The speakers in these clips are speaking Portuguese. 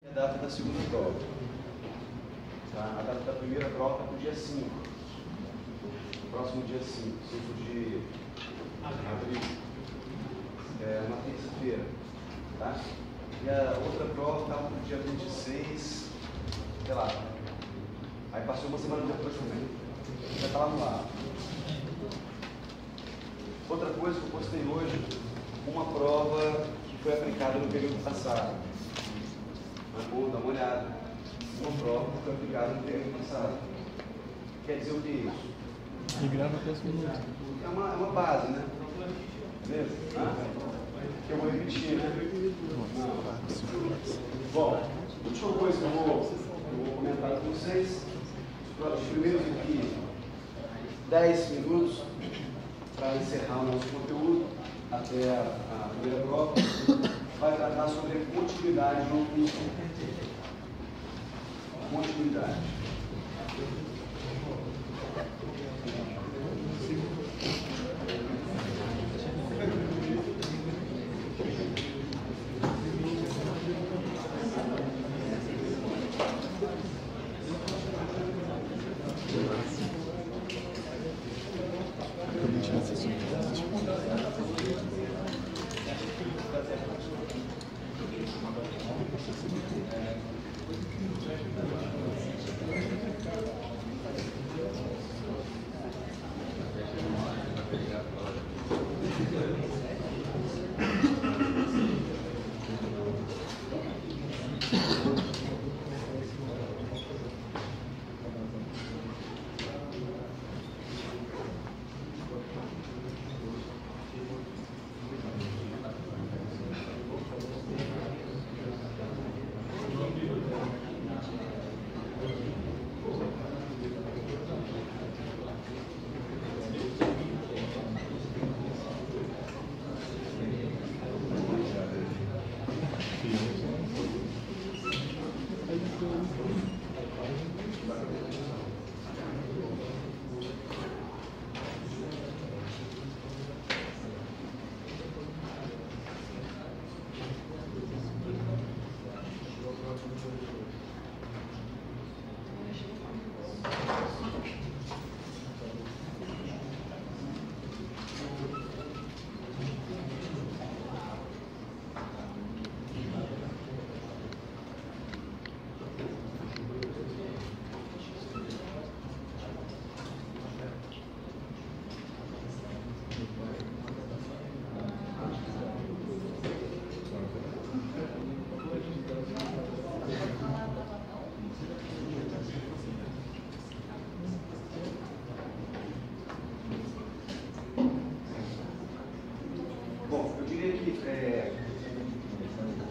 A data da segunda prova. Tá? A data da primeira prova está para o dia 5. No próximo dia 5 de abril. É uma terça-feira. Tá? E a outra prova estava para o dia 26, sei lá. Aí passou uma semana depois também. Já estava no ar. Outra coisa que eu postei hoje, uma prova que foi aplicada no período passado. Vou dar uma olhada. Uma prova que foi aplicada no período passado. Quer dizer o que é isso? E grava até os minutos. É uma base, né? Beleza? Que eu vou repetir, né? Bom, a última coisa que eu vou comentar com vocês, os primeiros aqui 10 minutos para encerrar o nosso conteúdo até a primeira prova, vai tratar sobre a continuidade no curso. Continuidade.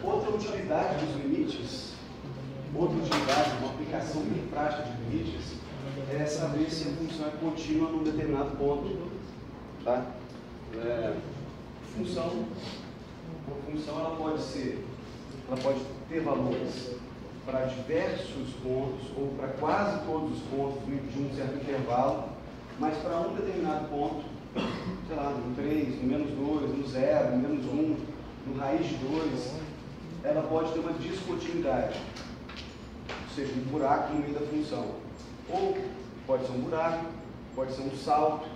Outra utilidade dos limites, outra utilidade, uma aplicação bem prática de limites, é saber se a função é contínua num determinado ponto. Tá? Uma função ela pode ter valores para diversos pontos, ou para quase todos os pontos de um certo intervalo, mas para um determinado ponto, sei lá, no 3, no menos 2, no 0, no menos 1, no raiz de 2, ela pode ter uma descontinuidade, ou seja, um buraco no meio da função. Ou pode ser um buraco, pode ser um salto,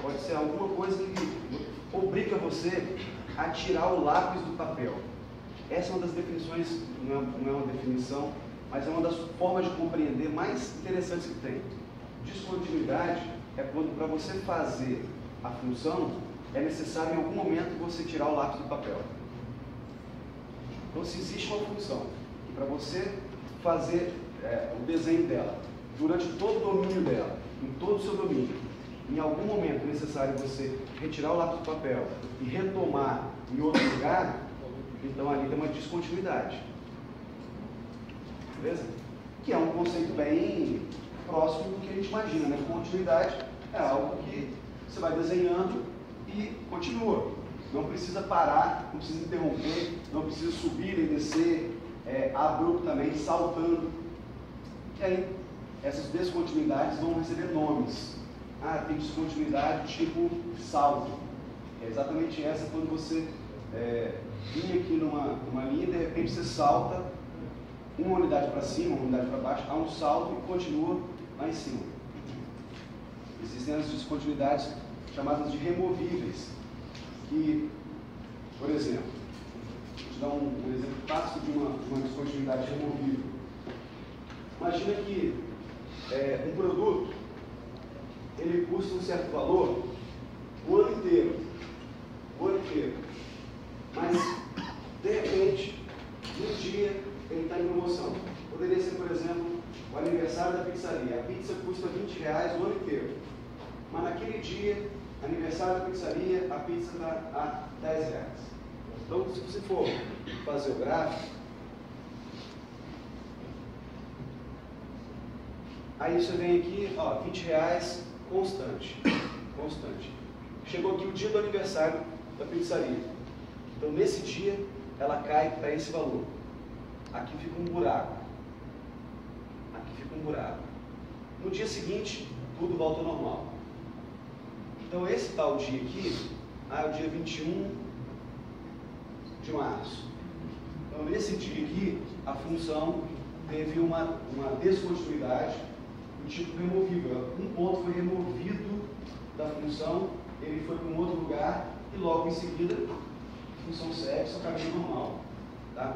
pode ser alguma coisa que obriga você a tirar o lápis do papel. Essa é uma das definições, não é uma definição, mas é uma das formas de compreender mais interessantes que tem. Descontinuidade é quando, para você fazer a função, é necessário em algum momento você tirar o lápis do papel. Então, se existe uma função, e para você fazer o desenho dela, durante todo o domínio dela, em todo o seu domínio, em algum momento é necessário você retirar o lápis do papel e retomar em outro lugar, então ali tem uma descontinuidade. Beleza? Que é um conceito bem próximo do que a gente imagina, né? Continuidade é algo que você vai desenhando e continua. Não precisa parar, não precisa interromper, não precisa subir e descer abruptamente, saltando. E aí, essas descontinuidades vão receber nomes. Tem descontinuidade tipo salto. É exatamente essa quando você vinha aqui numa linha e de repente você salta uma unidade para cima, uma unidade para baixo, há um salto e continua lá em cima. Existem as descontinuidades chamadas de removíveis, que, por exemplo, vou te dar um exemplo clássico de uma descontinuidade removível. Imagina que um produto, ele custa um certo valor o ano inteiro, mas, de repente, no dia, ele está em promoção. Poderia ser, por exemplo, o aniversário da pizzaria. A pizza custa R$20 o ano inteiro. Mas naquele dia, aniversário da pizzaria, a pizza está a R$10. Então, se você for fazer o gráfico, aí você vem aqui, ó, R$20 constante. Chegou aqui o dia do aniversário da pizzaria. Então, nesse dia, ela cai para esse valor. Aqui fica um buraco. No dia seguinte, tudo volta ao normal. Então, esse tal dia aqui, é o dia 21 de março. Então, nesse dia aqui, a função teve uma descontinuidade do tipo removível. Um ponto foi removido da função, ele foi para um outro lugar e logo em seguida a função segue seu caminho normal. Tá?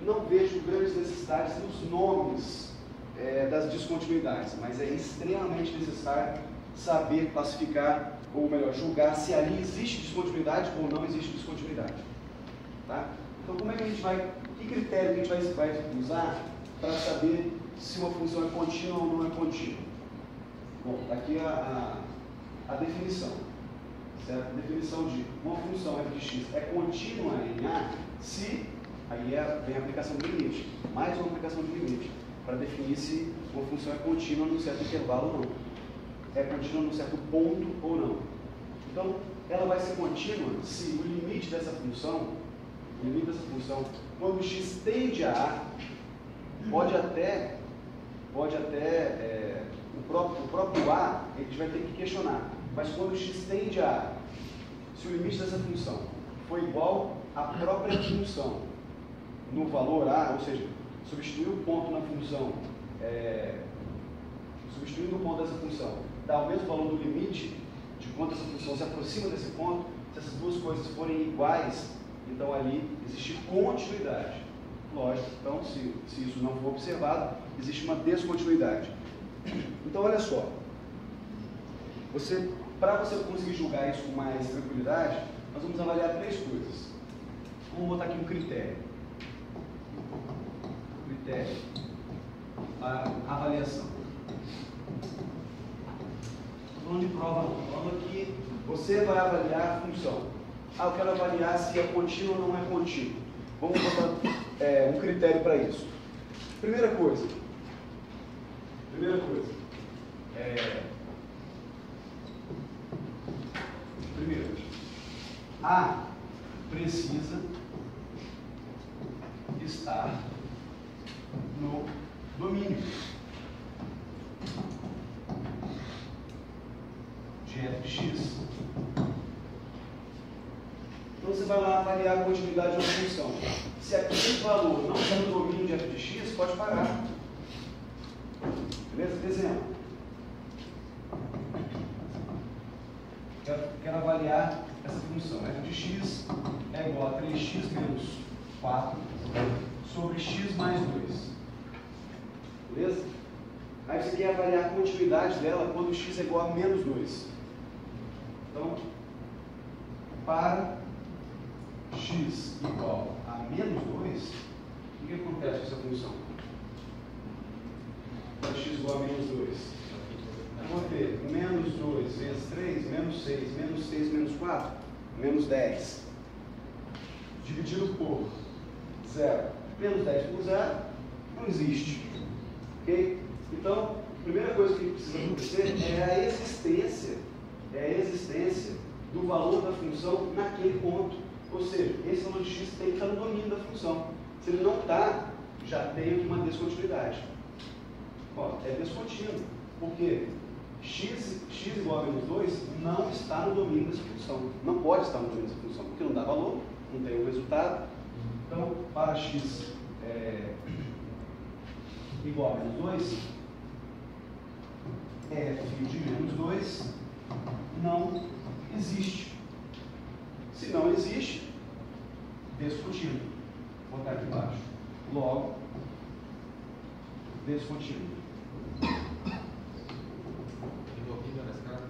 Não vejo grandes necessidades nos nomes das descontinuidades, mas é extremamente necessário saber classificar, ou melhor, julgar se ali existe descontinuidade ou não existe descontinuidade. Tá? Então, como é que a gente vai, que critério que a gente vai usar para saber se uma função é contínua ou não é contínua? Bom, aqui a definição, certo? A definição de uma função f de x é contínua em A se, aí vem a aplicação de limite, mais uma aplicação de limite, para definir se uma função é contínua num certo intervalo ou não. É contínua num certo ponto ou não. Então, ela vai ser contínua se o limite dessa função, quando x tende a A, pode até o próprio A, a gente vai ter que questionar, mas quando x tende a A, se o limite dessa função for igual à própria função no valor A, ou seja, substituir o ponto na função, substituindo o ponto dessa função, dá o mesmo valor do limite de quanto essa função se aproxima desse ponto, se essas duas coisas forem iguais, então ali existe continuidade. Lógico, então se isso não for observado, existe uma descontinuidade. Então olha só, para você conseguir julgar isso com mais tranquilidade, nós vamos avaliar três coisas. Vamos botar aqui um critério. A avaliação. Estou falando de prova não. Estou falando que você vai avaliar a função. Eu quero avaliar se é contínuo ou não é contínuo. Vamos botar um critério para isso. Primeira coisa. Primeiro, A precisa estar no domínio de f de x. Então você vai lá avaliar a continuidade de uma função. Se aquele valor não está no domínio de f de x, pode parar. Beleza? Exemplo. Quero avaliar essa função. F de x é igual a 3x menos 4 sobre x mais 2. Beleza? Aí você quer avaliar a continuidade dela quando x é igual a menos 2. Então, para x igual a menos 2, o que acontece com essa função? Para x igual a menos 2. Eu vou ter menos 2 vezes 3, menos 6, menos 6, menos 4, menos 10. Dividido por 0. Menos 10 por 0 não existe. Ok? Então, a primeira coisa que precisa acontecer é a existência do valor da função naquele ponto. Ou seja, esse valor de x tem que estar no domínio da função. Se ele não está, já tem aqui uma descontinuidade. Ó, é descontínuo. Por quê? X igual a menos 2 não está no domínio dessa função. Não pode estar no domínio dessa função, porque não dá valor, não tem o resultado. Então, para x igual a menos 2, f de menos 2 não existe. Se não existe, descontínuo. Vou botar aqui embaixo. Logo, descontínuo. Removível nesse caso?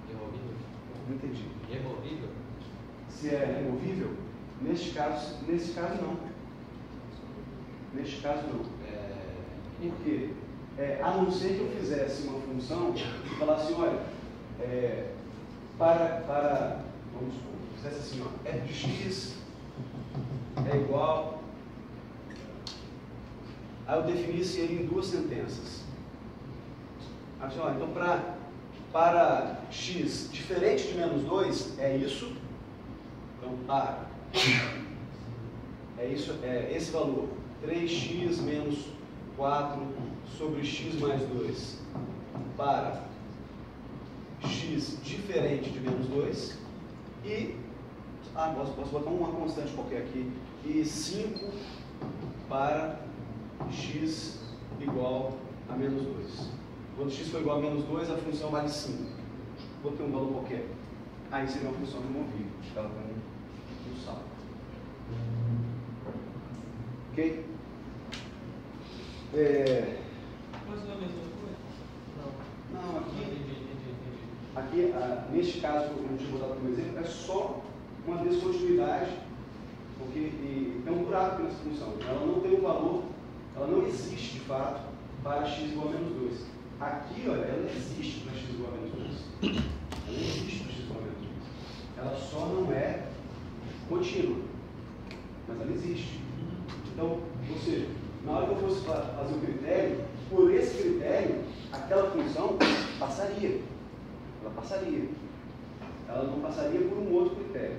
Removível? Não entendi. Removível? Se é removível, neste caso não. Neste caso não. Por quê? A não ser que eu fizesse uma função e falasse, olha, vamos supor, fizesse assim, ó, f de x é igual. Aí eu definisse ele em duas sentenças. Assim, ó, então para x diferente de menos 2 é isso. Então para esse valor, 3x menos 4 sobre x mais 2 para x diferente de menos 2 e posso botar uma constante qualquer aqui, e 5 para x igual a menos 2. Quando x for igual a menos 2, a função vale 5. Vou ter um valor qualquer. Aí seria uma função removível. Ela vai no salto. Ok? Mas não é a mesma coisa? Não, Entendi. aqui neste caso que eu tinha botado como exemplo, é só uma descontinuidade, porque tem um buraco nessa função. Ela não tem um valor, ela não existe de fato para x igual a menos 2. Aqui, olha, ela existe para x igual a menos 2. Ela não existe para x igual a menos 2. Ela só não é contínua, mas ela existe. Então, ou seja, na hora que eu fosse fazer o critério, por esse critério, aquela função passaria. Ela passaria. Ela não passaria por um outro critério.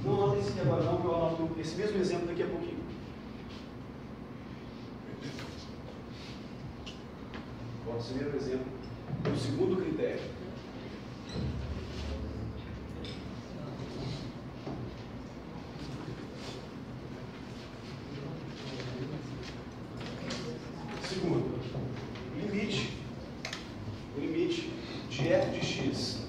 Não anota esse aqui agora não, porque eu anoto esse mesmo exemplo daqui a pouquinho. Pode ser o exemplo do segundo critério. Segundo, o limite de f de x,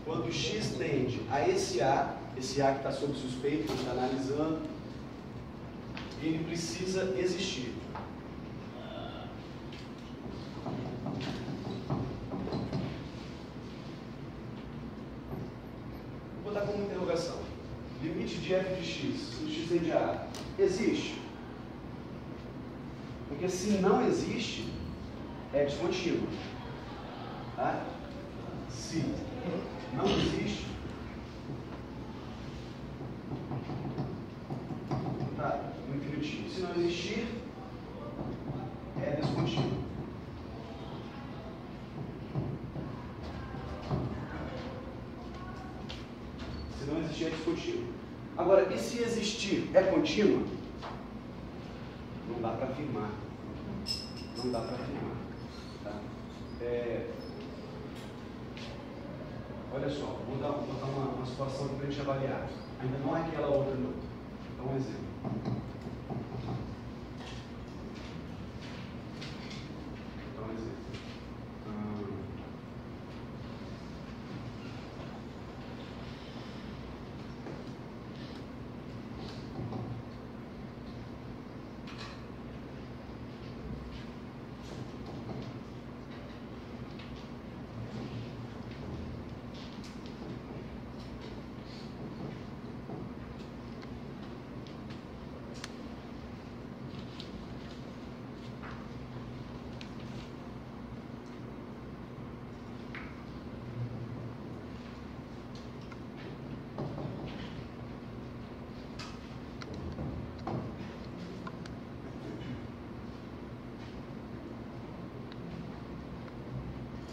quando x tende a esse A que está sob suspeita, que a gente está analisando, ele precisa existir. Vou botar como interrogação. Limite de f de x, quando x tende a A, existe? Porque se não existe, é descontínuo. Tá? Se não existe, tá, no infinitivo. Se não existir, é descontínuo. Se não existir, é descontínuo. Agora, e se existir, é contínuo? Não dá para afirmar. Não dá para afirmar. Tá? Olha só, vou botar uma situação para a gente avaliar. Ainda não é aquela outra, não. Vou dar um exemplo. Vou dar um exemplo.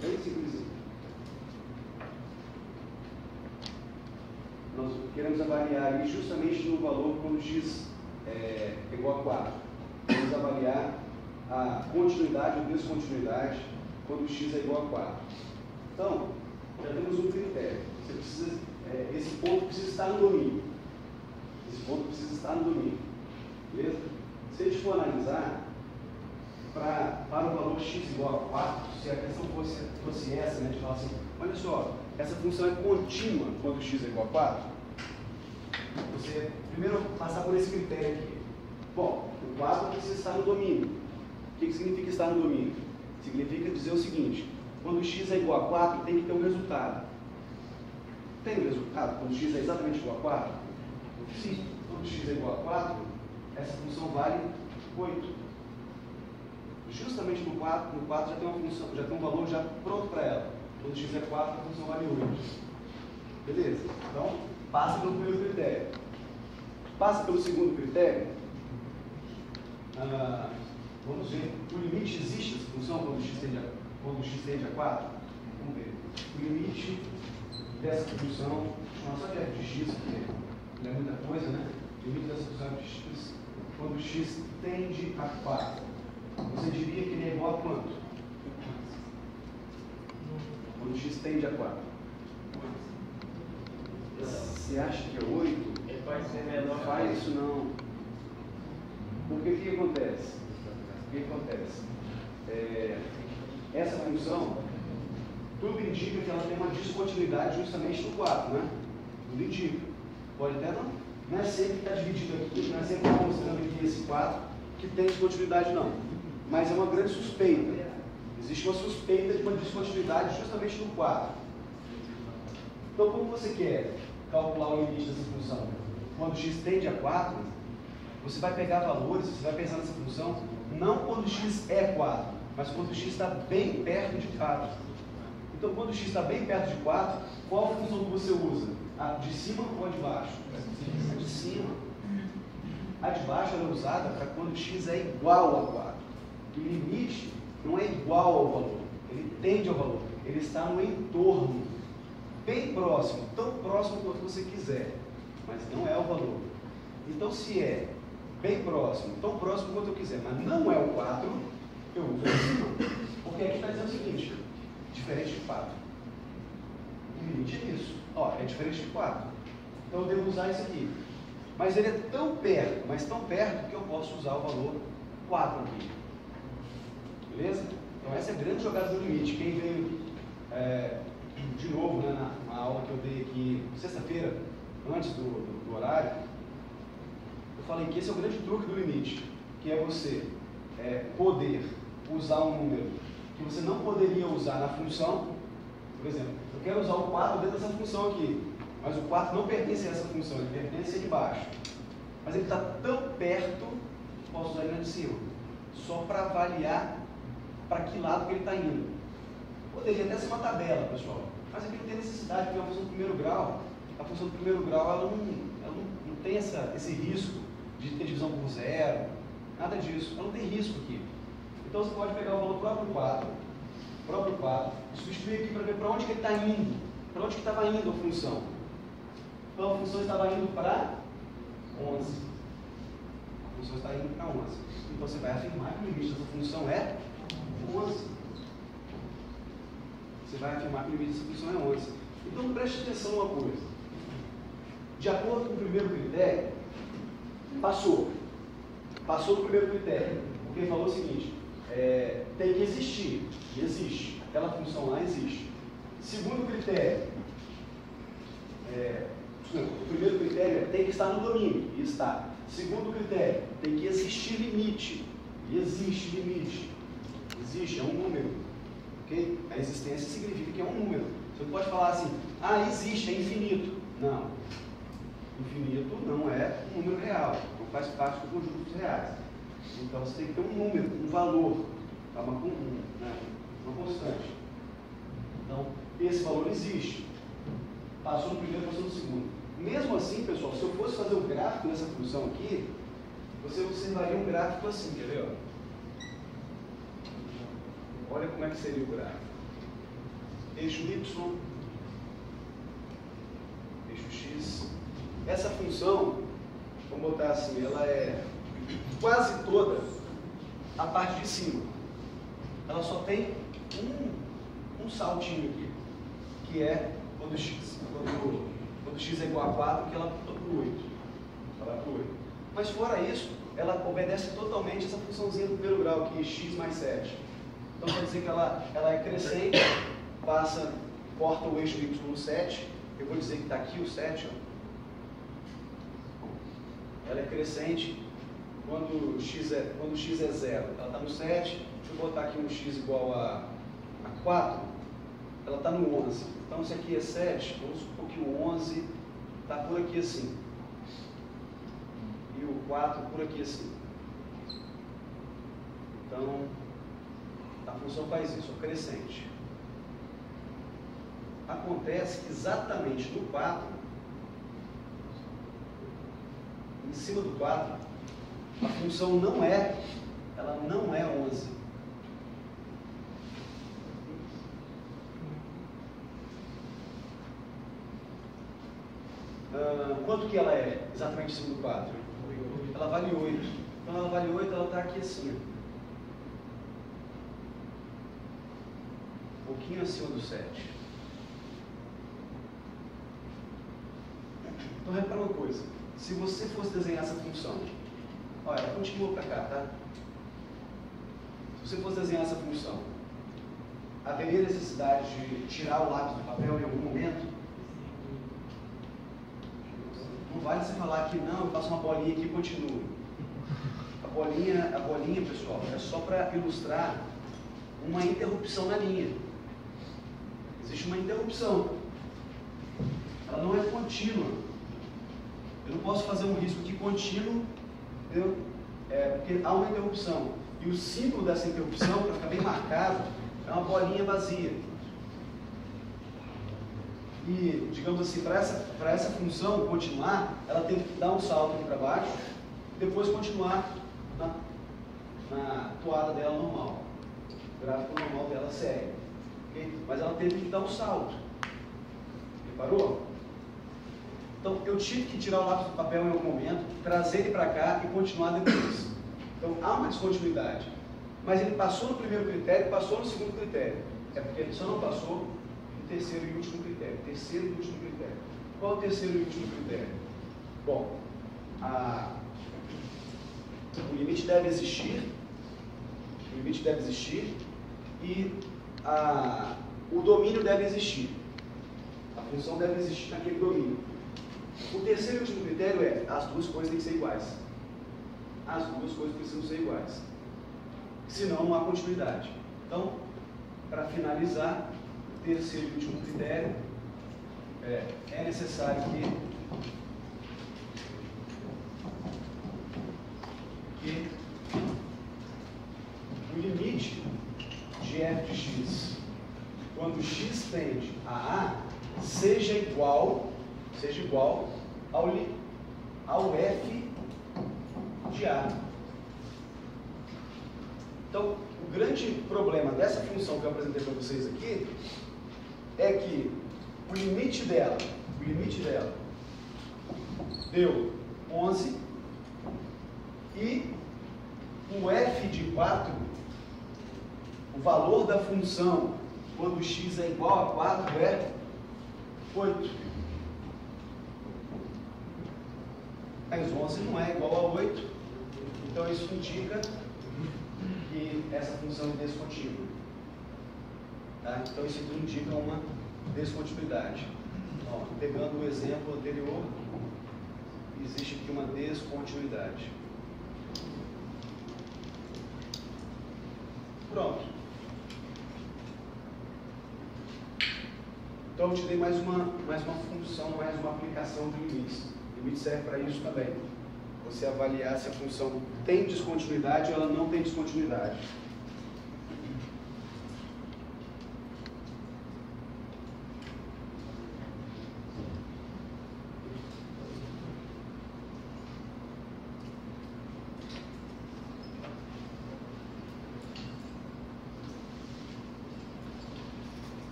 Bem simples. Nós queremos avaliar ali justamente no valor quando x é igual a 4. Vamos avaliar a continuidade ou descontinuidade quando x é igual a 4. Então, já temos um critério. Esse ponto precisa estar no domínio. Esse ponto precisa estar no domínio. Beleza? Se a gente for analisar, para o valor x igual a 4, se a questão fosse essa, né, a gente fala assim, olha só, essa função é contínua quando x é igual a 4, você primeiro passar por esse critério aqui. Bom, o 4 precisa estar no domínio. O que significa estar no domínio? Significa dizer o seguinte, quando x é igual a 4, tem que ter um resultado. Tem um resultado? Quando x é exatamente igual a 4? Sim. Quando x é igual a 4, essa função vale 8. Justamente no 4 já tem uma função, já tem um valor já pronto para ela. Quando x é 4, a função vale 8. Beleza? Então, passa pelo primeiro critério. Passa pelo segundo critério. Vamos ver. O limite existe dessa função quando x tende a 4? Vamos ver. O limite dessa função, só de f de x, porque não é muita coisa, né? O limite dessa função f de x, quando x tende a 4. Você diria que ele é igual a quanto? Quando x tende a 4. Você acha que é 8? Ele pode ser menor. Não faz isso não. Porque o que acontece? Essa função, tudo indica que ela tem uma descontinuidade justamente no 4, né? Tudo indica. Pode até não é sempre que está dividido aqui, não é sempre que está mostrando aqui esse 4 que tem descontinuidade não. Mas é uma grande suspeita. Existe uma suspeita de uma descontinuidade justamente no 4. Então, como você quer calcular o limite dessa função? Quando x tende a 4, você vai pegar valores, você vai pensar nessa função, não quando x é 4, mas quando x está bem perto de 4. Então, quando x está bem perto de 4, qual a função que você usa? A de cima ou a de baixo? A de cima. A de baixo ela é usada para quando x é igual a 4. O limite não é igual ao valor, ele tende ao valor, ele está no entorno, bem próximo, tão próximo quanto você quiser, mas não é o valor. Então, se é bem próximo, tão próximo quanto eu quiser, mas não é o 4, eu uso acima. Porque aqui está dizendo o seguinte, diferente de 4. O limite é isso, ó, é diferente de 4. Então eu devo usar isso aqui. Mas ele é tão perto, mas tão perto que eu posso usar o valor 4 aqui. Beleza? Então essa é a grande jogada do limite. Quem veio de novo, né, na aula que eu dei aqui sexta-feira, antes do horário, eu falei que esse é o grande truque do limite, que é você poder usar um número que você não poderia usar na função. Por exemplo, eu quero usar o 4 dentro dessa função aqui, mas o 4 não pertence a essa função, ele pertence a de baixo. Mas ele está tão perto, posso usar ele lá de cima, só para avaliar para que lado que ele está indo. Poderia até ser uma tabela, pessoal, mas aqui não tem necessidade, porque é uma função do primeiro grau. A função do primeiro grau ela não tem esse risco de ter divisão por zero, nada disso, ela não tem risco aqui. Então você pode pegar o valor próprio 4, e substituir aqui para ver para onde que ele está indo, para onde que estava indo a função. Então a função estava indo para 11. A função está indo para 11. Então você vai afirmar que o limite dessa função é 11. Você vai afirmar que o limite dessa função é 11. Então preste atenção numa coisa. De acordo com o primeiro critério, passou no primeiro critério, porque ele falou o seguinte, tem que existir, e existe, aquela função lá existe. Segundo critério, o primeiro critério tem que estar no domínio, e está. Segundo critério, tem que existir limite, e existe limite. Existe, é um número, ok? A existência significa que é um número. Você não pode falar assim, existe, é infinito. Não. Infinito não é um número real, não faz parte do conjunto dos reais. Então você tem que ter um número, um valor, uma constante. Então, esse valor existe. Passou no primeiro, passou no segundo. Mesmo assim, pessoal, se eu fosse fazer o gráfico dessa função aqui, você observaria um gráfico assim, quer ver? Olha como é que seria o gráfico. Eixo Y, eixo X. Essa função, vamos botar assim, ela é quase toda a parte de cima. Ela só tem um saltinho aqui, que é quando x é igual a 4, que ela aponta para o 8. Ela vai para o 8. Mas fora isso, ela obedece totalmente essa funçãozinha do primeiro grau, que é x mais 7. Então quer dizer que ela é crescente, corta o eixo y no 7. Eu vou dizer que está aqui o 7. Ó. Ela é crescente quando x é 0. Ela está no 7. Deixa eu botar aqui um x igual a 4. Ela está no 11. Então se aqui é 7, vamos supor que o 11 está por aqui assim. E o 4 por aqui assim. Então, a função faz isso, crescente. Acontece que exatamente no 4, em cima do 4, a função não é 11. Quanto que ela é exatamente em cima do 4? Ela vale 8. Então ela vale 8, ela está aqui assim. Um pouquinho acima do 7. Então repara uma coisa. Se você fosse desenhar essa função, olha, ela continua para cá, tá? Se você fosse desenhar essa função, haveria necessidade de tirar o lápis do papel em algum momento? Não vale você falar que não, eu faço uma bolinha aqui e continuo. A bolinha, pessoal, é só para ilustrar uma interrupção na linha. Existe uma interrupção. Ela não é contínua. Eu não posso fazer um risco aqui contínuo, entendeu? Porque há uma interrupção. E o símbolo dessa interrupção, para ficar bem marcado, é uma bolinha vazia. E, digamos assim, para essa função continuar, ela tem que dar um salto aqui para baixo, depois continuar na toada dela normal. O gráfico normal dela segue. Okay? Mas ela teve que dar um salto. Reparou? Então, eu tive que tirar o lápis do papel em algum momento, trazer ele para cá e continuar depois. Então, há uma descontinuidade. Mas ele passou no primeiro critério e passou no segundo critério. É porque ele só não passou no terceiro e último critério. Terceiro e último critério. Qual é o terceiro e último critério? Bom, o limite deve existir. O limite deve existir. E o domínio deve existir. A função deve existir naquele domínio. O terceiro e último critério é: as duas coisas têm que ser iguais. As duas coisas precisam ser iguais. Senão não há continuidade. Então, para finalizar, o terceiro e último critério é necessário que o limite de f de x, quando x tende a A, seja igual ao f de A. Então, o grande problema dessa função que eu apresentei para vocês aqui é que o limite dela deu 11 e o f de 4, o valor da função quando x é igual a 4 é 8. Mas 11 não é igual a 8, então isso indica que essa função é descontínua. Tá? Então isso aqui indica uma descontinuidade. Ó, pegando o exemplo anterior, existe aqui uma descontinuidade. Pronto. Então eu te dei mais uma função, mais uma aplicação do limite. O limite serve para isso também. Você avaliar se a função tem descontinuidade ou ela não tem descontinuidade.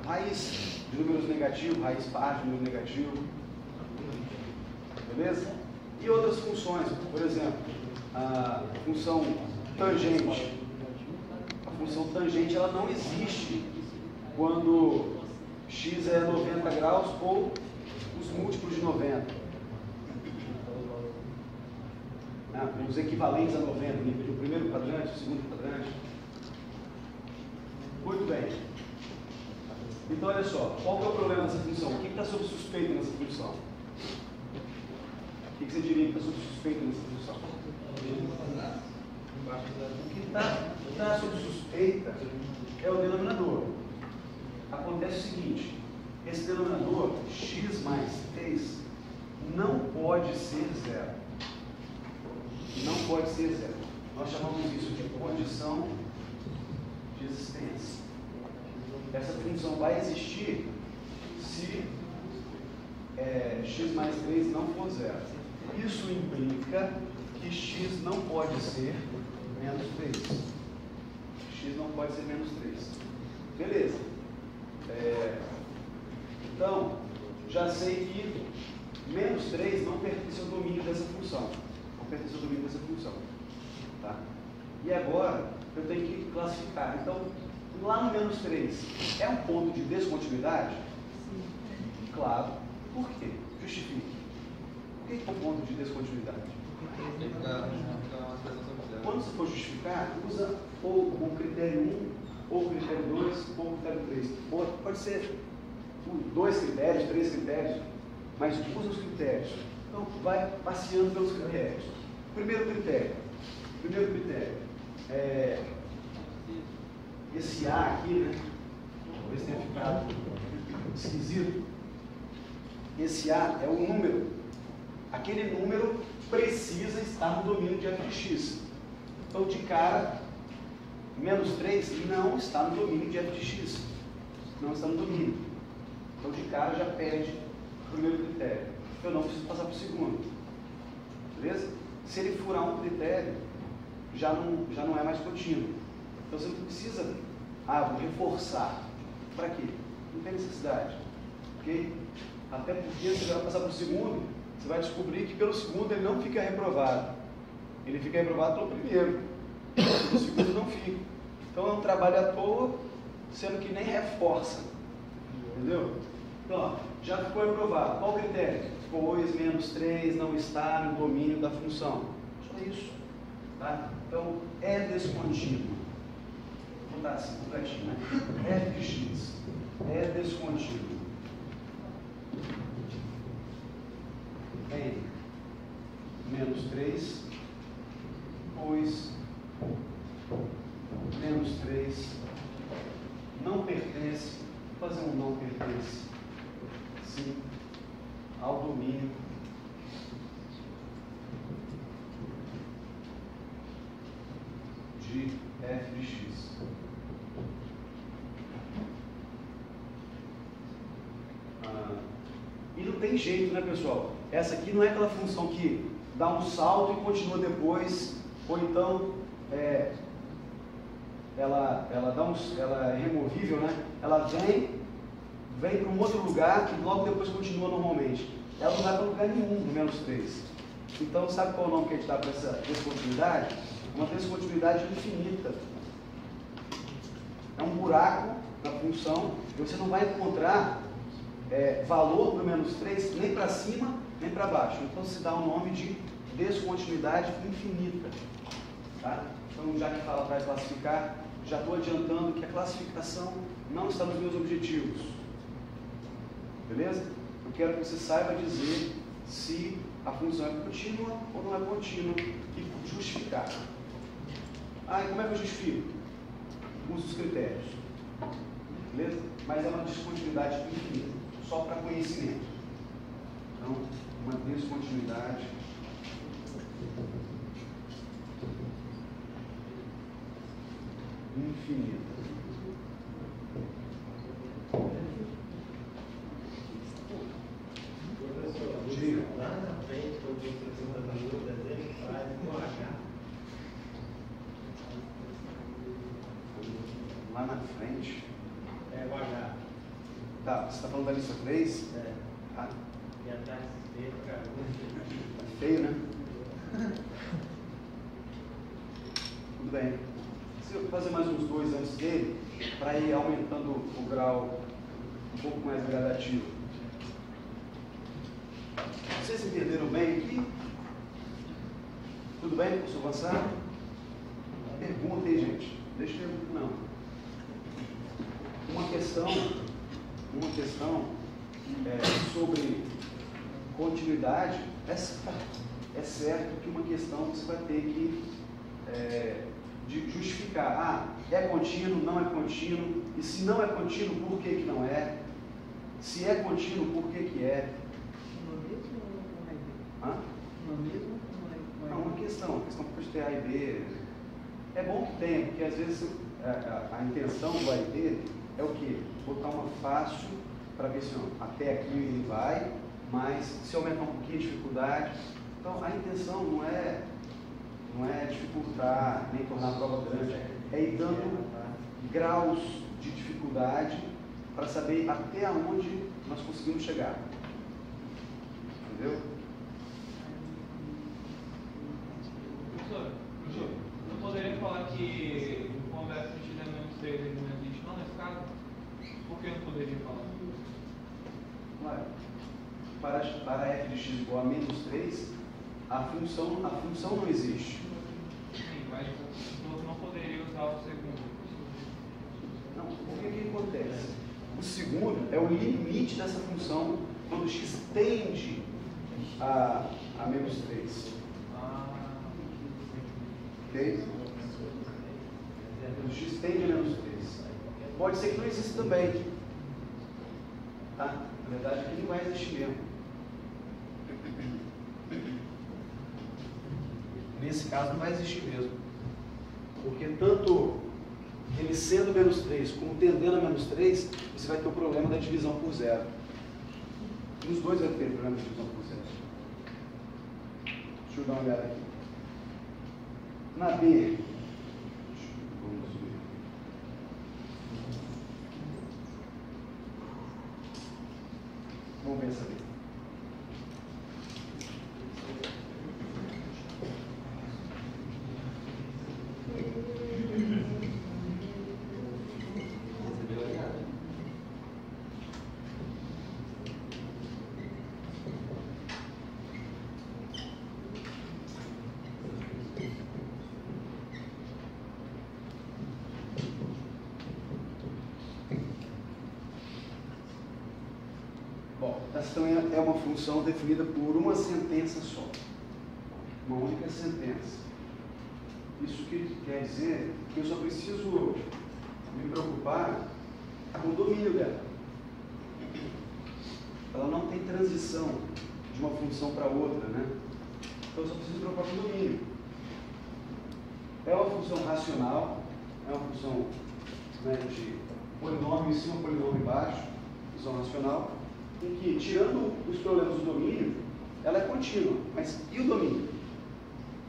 Raiz de números negativos, raiz par de número negativo. Beleza? E outras funções, por exemplo, a função tangente. A função tangente ela não existe quando x é 90 graus ou os múltiplos de 90. os equivalentes a 90, o primeiro quadrante, o segundo quadrante. Muito bem. Então, olha só, qual que é o problema dessa função? O que está sob suspeita nessa função? O que você diria que está sob suspeita nessa função? O que está sob suspeita é o denominador. Acontece o seguinte, esse denominador, x mais 3, não pode ser zero. Não pode ser zero. Nós chamamos isso de condição de existência. Essa função vai existir se x mais 3 não for zero. Isso implica que x não pode ser menos 3. X não pode ser menos 3. Beleza. Então, já sei que menos 3 não pertence ao domínio dessa função. Não pertence ao domínio dessa função. Tá? E agora, eu tenho que classificar. Então, lá no menos 3, é um ponto de descontinuidade? Sim. Claro. Por quê? Justifique. Por que é um ponto de descontinuidade? Quando você for justificar, usa ou o critério 1, ou o critério 2, ou o critério 3. Ou pode ser 2 critérios, 3 critérios, mas usa os critérios. Então, vai passeando pelos critérios. Primeiro critério é esse A aqui, né? Talvez tenha ficado esquisito. Esse A é um número. Aquele número precisa estar no domínio de f de x. Então, de cara, menos 3 não está no domínio de f de x. Não está no domínio. Então, de cara, já perde o primeiro critério. Eu não preciso passar para o segundo. Beleza? Se ele furar um critério, já não é mais contínuo. Então, você não precisa vou reforçar. Para quê? Não tem necessidade. Ok? Até porque você vai passar para o segundo, você vai descobrir que pelo segundo ele não fica reprovado. Ele fica reprovado pelo primeiro. Pelo segundo não fica. Então é um trabalho à toa, sendo que nem reforça. Entendeu? Então, ó, já ficou reprovado. Qual o critério? Pois menos 3 não está no domínio da função. Só isso. Tá? Então, é descontínuo. Vou botar assim, completinho, né? f de x é descontínuo em menos 3, pois menos 3 não pertence, vou fazer um não pertence, sim, ao domínio de f de x. E não tem jeito, né, pessoal? Essa aqui não é aquela função que dá um salto e continua depois, ou então ela é removível, né? Ela vem para um outro lugar e logo depois continua normalmente. Ela não vai para lugar nenhum no menos 3. Então, sabe qual é o nome que a gente dá para essa descontinuidade? Uma descontinuidade infinita. É um buraco na função e você não vai encontrar valor do menos 3 nem para cima nem para baixo. Então se dá o nome de descontinuidade infinita. Tá? Então, já que fala para classificar, já estou adiantando que a classificação não está nos meus objetivos. Beleza? Eu quero que você saiba dizer se a função é contínua ou não é contínua e justificar. E como é que eu justifico? Uso os critérios. Beleza? Mas é uma descontinuidade infinita, só para conhecimento. Então, uma descontinuidade infinita. Diga. Lá na frente, quando eu estou fazendo o desenho, faz com H. Lá na frente. O H. Tá, você está falando da lista 3? Ah, E atrás dele, cara. tá feio, né? Tudo bem. Se eu fazer mais uns 2 antes dele, para ir aumentando o grau um pouco mais gradativo. Vocês entenderam bem aqui? Tudo bem? Posso avançar? Pergunta aí, gente. Deixa eu ver. Não. Uma questão sobre continuidade, é certo que uma questão você vai ter que de justificar. É contínuo, não é contínuo, e se não é contínuo, por que que não é? Se é contínuo, por que que é? No mesmo ou no A e B? Hã? No mesmo ou no A e B? Não, uma questão pode ter A e B. É bom que tenha, porque às vezes a intenção do A e B é o quê? Botar uma fácil para ver se até aqui ele vai, mas se aumentar um pouquinho a dificuldade. Então a intenção não é dificultar, nem tornar a prova grande, é ir dando graus de dificuldade para saber até onde nós conseguimos chegar. Entendeu? Professor, eu poderia falar que o converso de menos 3 e menos 20 não nesse caso? Por que eu não poderia falar? Claro. Para f de x igual a menos 3, a função não existe. Sim, mas eu não poderia usar o segundo. Não, o que acontece? O segundo é o limite dessa função quando x tende a menos 3. Ok? Quando x tende a menos 3. Pode ser que não exista também. Tá? Na verdade, aqui não vai existir mesmo. Nesse caso não vai existir mesmo. Porque tanto ele sendo menos 3 como tendendo a menos 3, você vai ter o problema da divisão por zero. Nos dois vai ter o problema da divisão por zero. Deixa eu dar uma olhada aqui. Na B, vamos ver. Vamos ver essa B. Então é uma função definida por uma sentença só. Uma única sentença. Isso que quer dizer que eu só preciso me preocupar com o domínio dela. Ela não tem transição de uma função para outra, né? Então eu só preciso me preocupar com o domínio. É uma função racional, é uma função, né, de polinômio em cima, polinômio embaixo, função racional, em que, tirando os problemas do domínio, ela é contínua. Mas e o domínio?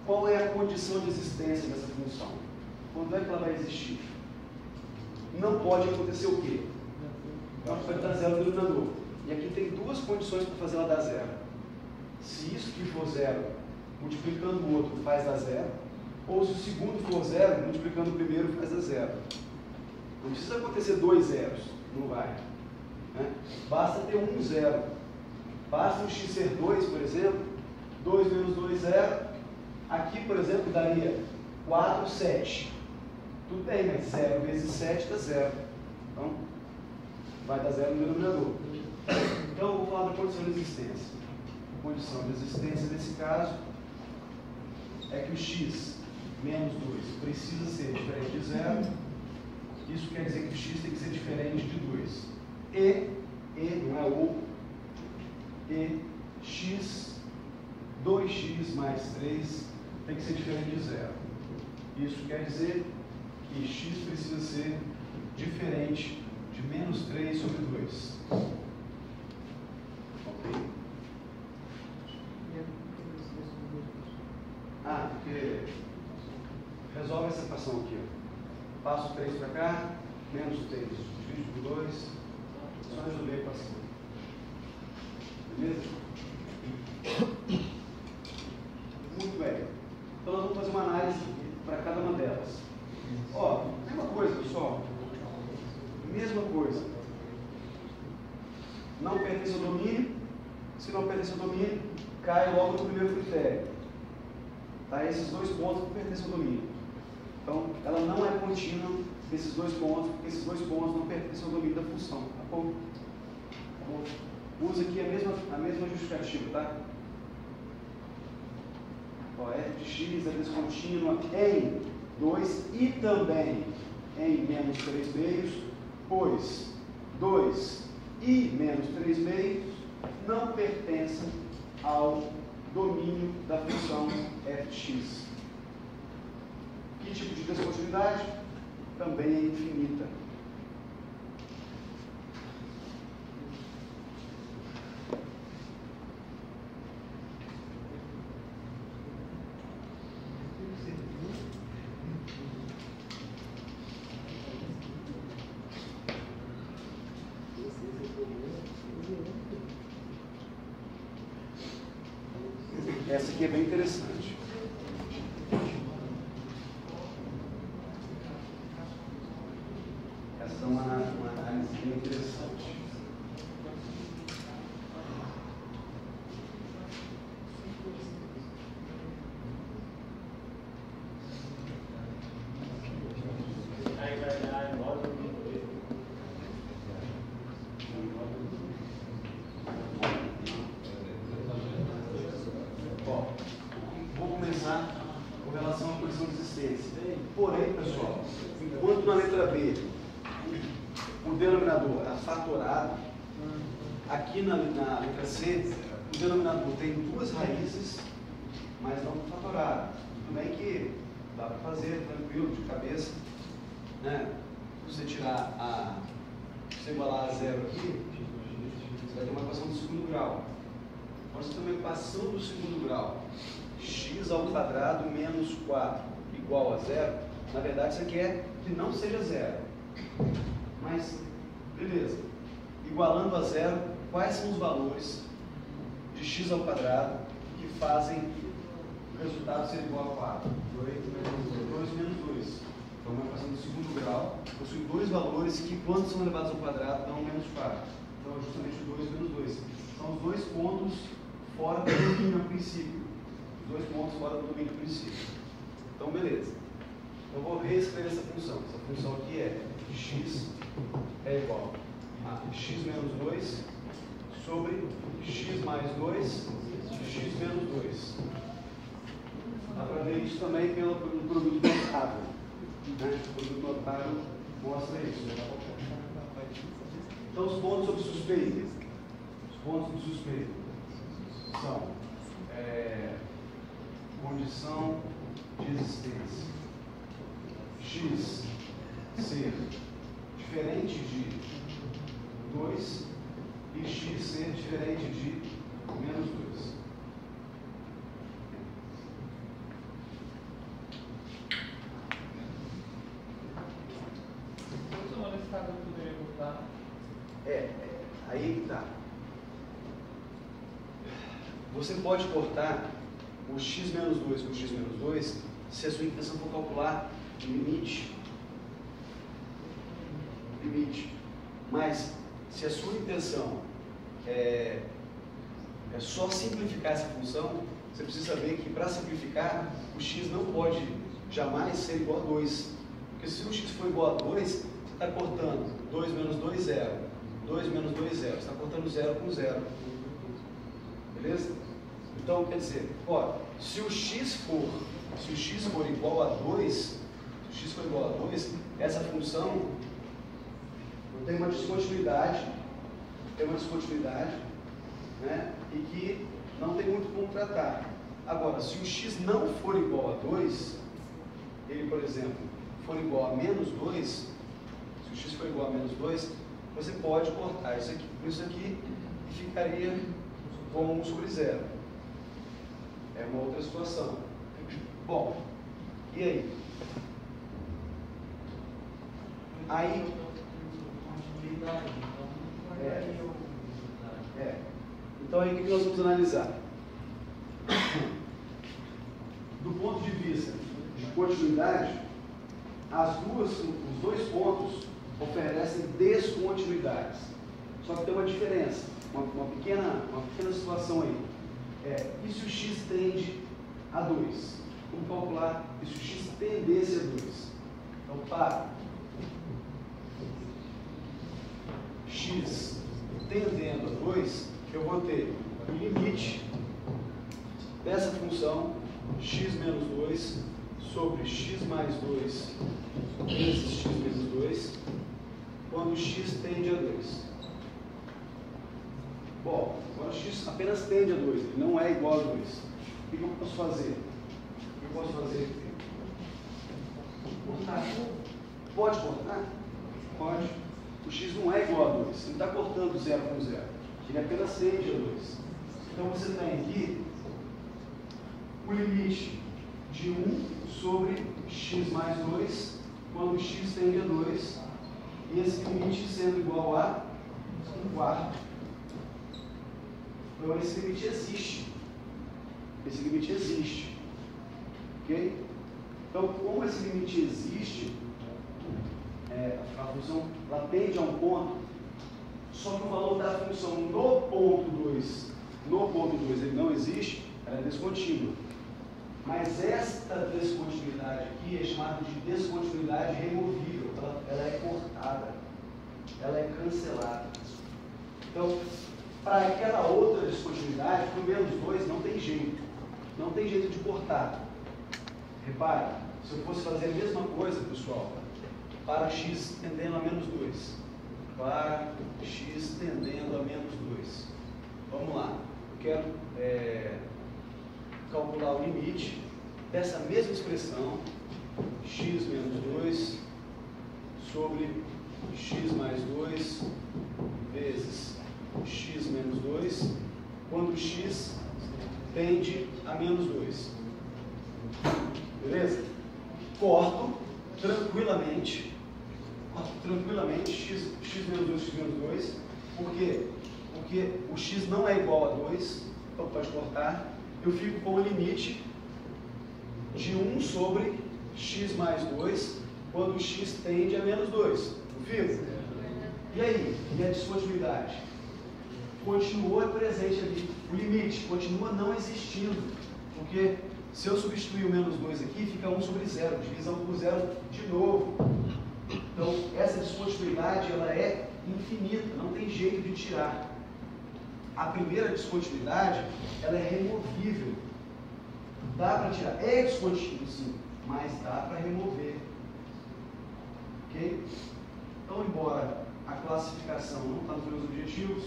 Qual é a condição de existência dessa função? Quando é que ela vai existir? Não pode acontecer o quê? Ela vai dar zero no denominador. E aqui tem duas condições para fazer ela dar zero. Se isso que for zero, multiplicando o outro, faz dar zero, ou se o segundo for zero, multiplicando o primeiro, faz dar zero. Não precisa acontecer dois zeros, não vai. Né? Basta ter um zero. Basta o x ser 2, por exemplo. 2 menos 2, 0. Aqui, por exemplo, daria 4, 7. Tudo bem, mas 0 vezes 7 dá 0. Então, vai dar 0 no denominador. Então, eu vou falar da condição de existência. A condição de existência, nesse caso, é que o x menos 2 precisa ser diferente de 0. Isso quer dizer que o x tem que ser diferente de 2. E não é o, e x, 2x mais 3 tem que ser diferente de 0. Isso quer dizer que x precisa ser diferente de menos 3 sobre 2. Ok? Porque resolve essa equação aqui. Ó. Passo 3 para cá, menos 3 dividido por 2. Só resolver a equação. Beleza? Muito bem. Então nós vamos fazer uma análise para cada uma delas. Ó, mesma coisa, pessoal. Mesma coisa. Não pertence ao domínio. Se não pertence ao domínio, cai logo no primeiro critério. Tá? Esses dois pontos pertencem ao domínio. Então, ela não é contínua desses dois pontos, porque esses dois pontos não pertencem ao domínio da função. Tá bom? Tá bom? Usa aqui a mesma justificativa, tá? Ó, f de x é descontínua em 2 e também em menos 3 meios, pois 2 e menos 3 meios não pertencem ao domínio da função f de x. Que tipo de descontinuidade? Também é infinita. Essa aqui é bem interessante. Essa é uma análise bem interessante. Aí vai dar modo de Vou começar com relação à condição de existência. Porém, pessoal, enquanto na letra B o denominador é fatorado, aqui na letra C o denominador tem duas raízes, mas não fatorado. Tudo bem que dá para fazer tranquilo, de cabeça, né? Se você tirar se você igualar a zero aqui, você vai ter uma equação do segundo grau. Nós temos uma equação do segundo grau, x ao quadrado menos 4 igual a zero. Na verdade, isso aqui é que não seja zero. Mas, beleza. Igualando a zero, quais são os valores de x ao quadrado que fazem o resultado ser igual a 4? 2 menos 2. Então, uma equação do segundo grau possui dois valores que, quando são elevados ao quadrado, dão menos 4. Então, é justamente o 2 menos 2. São os dois pontos fora do domínio a princípio. Os dois pontos fora do domínio a princípio. Então, beleza. Eu vou reescrever essa função. Essa função aqui é x é igual a x menos 2 sobre x mais 2 x menos 2. Dá para ver isso também pelo produto notável. Né? O produto notável mostra isso. Então, os pontos sobre suspeita. Os pontos de suspeita são condição de existência. X ser diferente de 2 e x ser diferente de menos 2. Nesse caso eu poderia cortar. Aí que tá. Você pode cortar o x menos 2 com x menos 2 se a sua intenção for calcular limite. Mas se a sua intenção é só simplificar essa função, você precisa saber que para simplificar o x não pode jamais ser igual a 2. Porque se o x for igual a 2, você está cortando 2 menos 2, 0. 2 menos 2, 0. Você está cortando 0 com 0. Beleza? Então, quer dizer, se o x for igual a 2, essa função tem uma descontinuidade, né, e que não tem muito como tratar. Agora, se o x não for igual a 2, ele, por exemplo, for igual a menos 2, se o x for igual a menos 2, você pode cortar isso aqui por isso aqui e ficaria com 1 sobre 0. É uma outra situação. Bom, e aí? Então aí o que nós vamos analisar? Do ponto de vista de continuidade, os dois pontos oferecem descontinuidades. Só que tem uma diferença, uma pequena situação aí. E se o x tende a 2? Vamos calcular e se o x tendesse a 2. Então, para x tendendo a 2, eu vou ter o limite dessa função x menos 2 sobre x mais 2 vezes x menos 2, quando x tende a 2. Bom, agora x apenas tende a 2, ele não é igual a 2. O que eu posso fazer? O que eu posso fazer aqui? Cortar. Pode cortar? Pode. O x não é igual a 2, ele está cortando 0 com 0. Ele apenas tende a 2. Então você tem aqui o limite de 1 sobre x mais 2, quando x tende a 2, e esse limite sendo igual a 1/4. Então esse limite existe. Esse limite existe. Ok? Então, como esse limite existe, a função ela tende a um ponto, só que o valor da função no ponto 2, ele não existe, ela é descontínua. Mas esta descontinuidade aqui é chamada de descontinuidade removível. Ela é cortada, ela é cancelada. Então, para aquela outra descontinuidade, para o menos 2, não tem jeito. Não tem jeito de cortar. Repare, se eu fosse fazer a mesma coisa, pessoal, para x tendendo a menos 2. Para x tendendo a menos 2. Vamos lá. Eu quero calcular o limite dessa mesma expressão, x menos 2 sobre x mais 2 vezes x menos 2, quando x tende a menos 2. Beleza? Corto tranquilamente x menos 2, x menos 2. Por quê? Porque o x não é igual a 2, então pode cortar. Eu fico com o limite de 1 sobre x mais 2, quando x tende a menos 2. Não fico? E aí? E a descontinuidade? Continua presente ali. O limite continua não existindo. Porque se eu substituir o menos 2 aqui, fica 1 sobre 0. Divisão por 0 de novo. Então, essa descontinuidade ela é infinita. Não tem jeito de tirar. A primeira descontinuidade, ela é removível. Dá para tirar. É descontínuo, sim, mas dá para remover. Ok? Então, embora a classificação não está nos meus objetivos,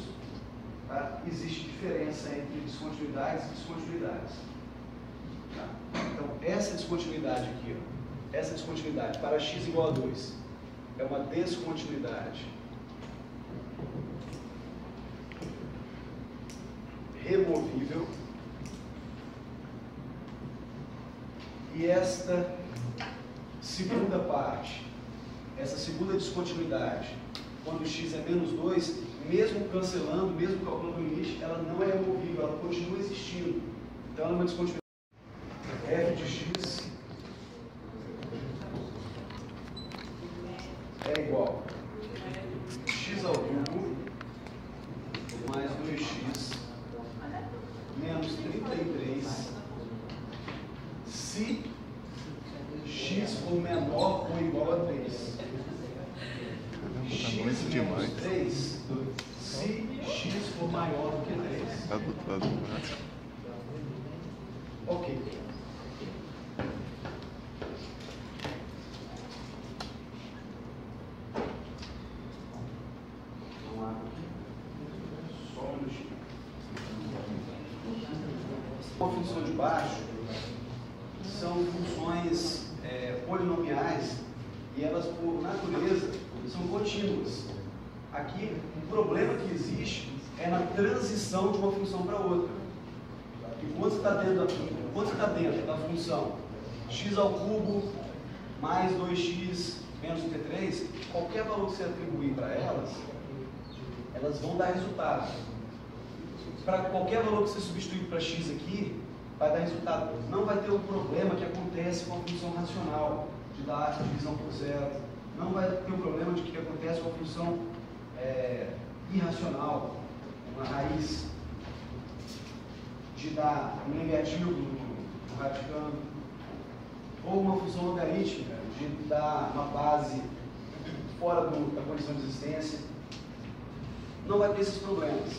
tá? Existe diferença entre descontinuidades e descontinuidades. Tá? Então, essa descontinuidade aqui, ó, essa descontinuidade para x igual a 2, é uma descontinuidade removível, e esta segunda parte, essa segunda descontinuidade, quando x é menos 2, mesmo cancelando, mesmo calculando o limite, ela não é removível, ela continua existindo. Então ela é uma descontinuidade. F de x é igual a x ao cubo mais 2x menos 33 se x for menor ou igual a 3. X menos 3 se x for maior do que 3. Ok. Vamos lá. Só um minutinho. A função de baixo são funções polinomiais e elas, por natureza, são contínuas. Aqui, o problema que existe é na transição de uma função para outra. E quando você está dentro da função x ao cubo mais 2x menos 33, qualquer valor que você atribuir para elas, elas vão dar resultado. Para qualquer valor que você substituir para x aqui, vai dar resultado. Não vai ter o problema que acontece com a função racional, de dar divisão por zero. Não vai ter o problema de que acontece com a função irracional, uma raiz, de dar um negativo no radicando. ou uma função logarítmica, de dar uma base fora da condição de existência, não vai ter esses problemas.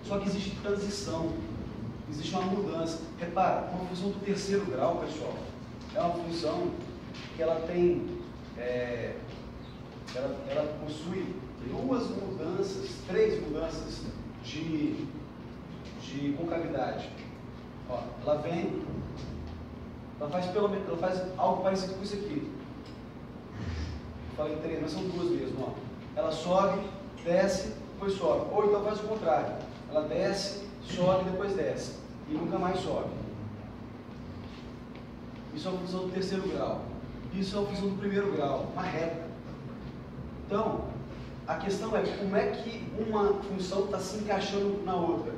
Só que existe transição, existe uma mudança. Repara, uma função do terceiro grau, pessoal, é uma função que ela tem, ela possui três mudanças de concavidade. Ó, ela faz algo parecido com isso aqui. Eu falei três, mas são duas mesmo. Ó. Ela sobe, desce, depois sobe. Ou então faz o contrário. Ela desce, sobe, depois desce. E nunca mais sobe. Isso é uma função do terceiro grau. Isso é uma função do primeiro grau, uma reta. Então, a questão é como é que uma função está se encaixando na outra.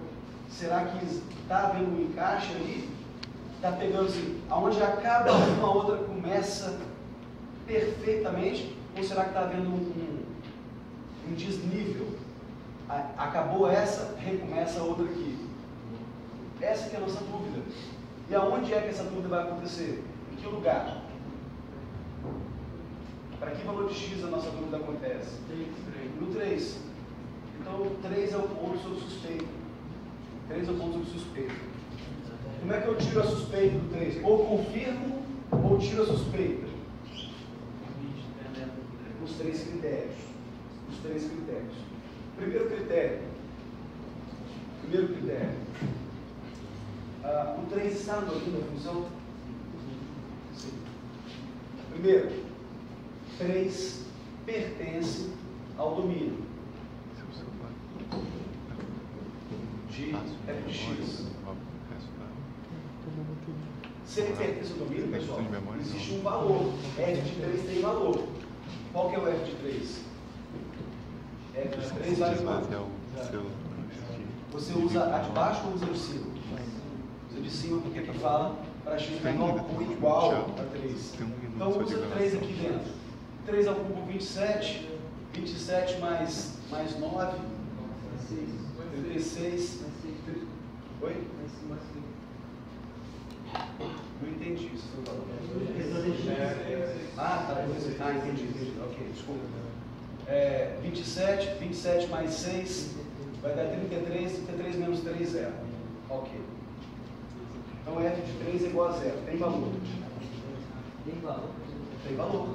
Será que está havendo um encaixe ali? Está pegando assim, aonde acaba uma, a outra começa perfeitamente? Ou será que está havendo um desnível? Acabou essa, recomeça a outra aqui. Essa que é a nossa dúvida. E aonde é que essa dúvida vai acontecer? Em que lugar? Para que valor de x a nossa dúvida acontece? No 3. Então, o 3 é o ponto sobre suspeito. 3 é o ponto sobre suspeito. Como é que eu tiro a suspeita do 3? Ou confirmo, ou tiro a suspeita? Os três critérios. Os três critérios. Primeiro critério. O 3 está no domínio da função? Sim. Primeiro, 3 pertence ao domínio de f de x. Se ele pertence ao domínio, pessoal, existe um valor. F de 3 tem valor. Qual que é o f de 3? F de 3 vale quanto? Você usa a de baixo ou usa de cima? Usa de cima porque aqui fala para x menor ou igual a 3. Então usa 3 aqui dentro. 3 ao cubo 27. 27 mais 9. 36. Oi? Não entendi isso. Tá, entendi. Ok, desculpa. 27 mais 6 vai dar 33. 33 menos 3, 0. Ok. Então f de 3 é igual a 0. Tem valor. Tem valor.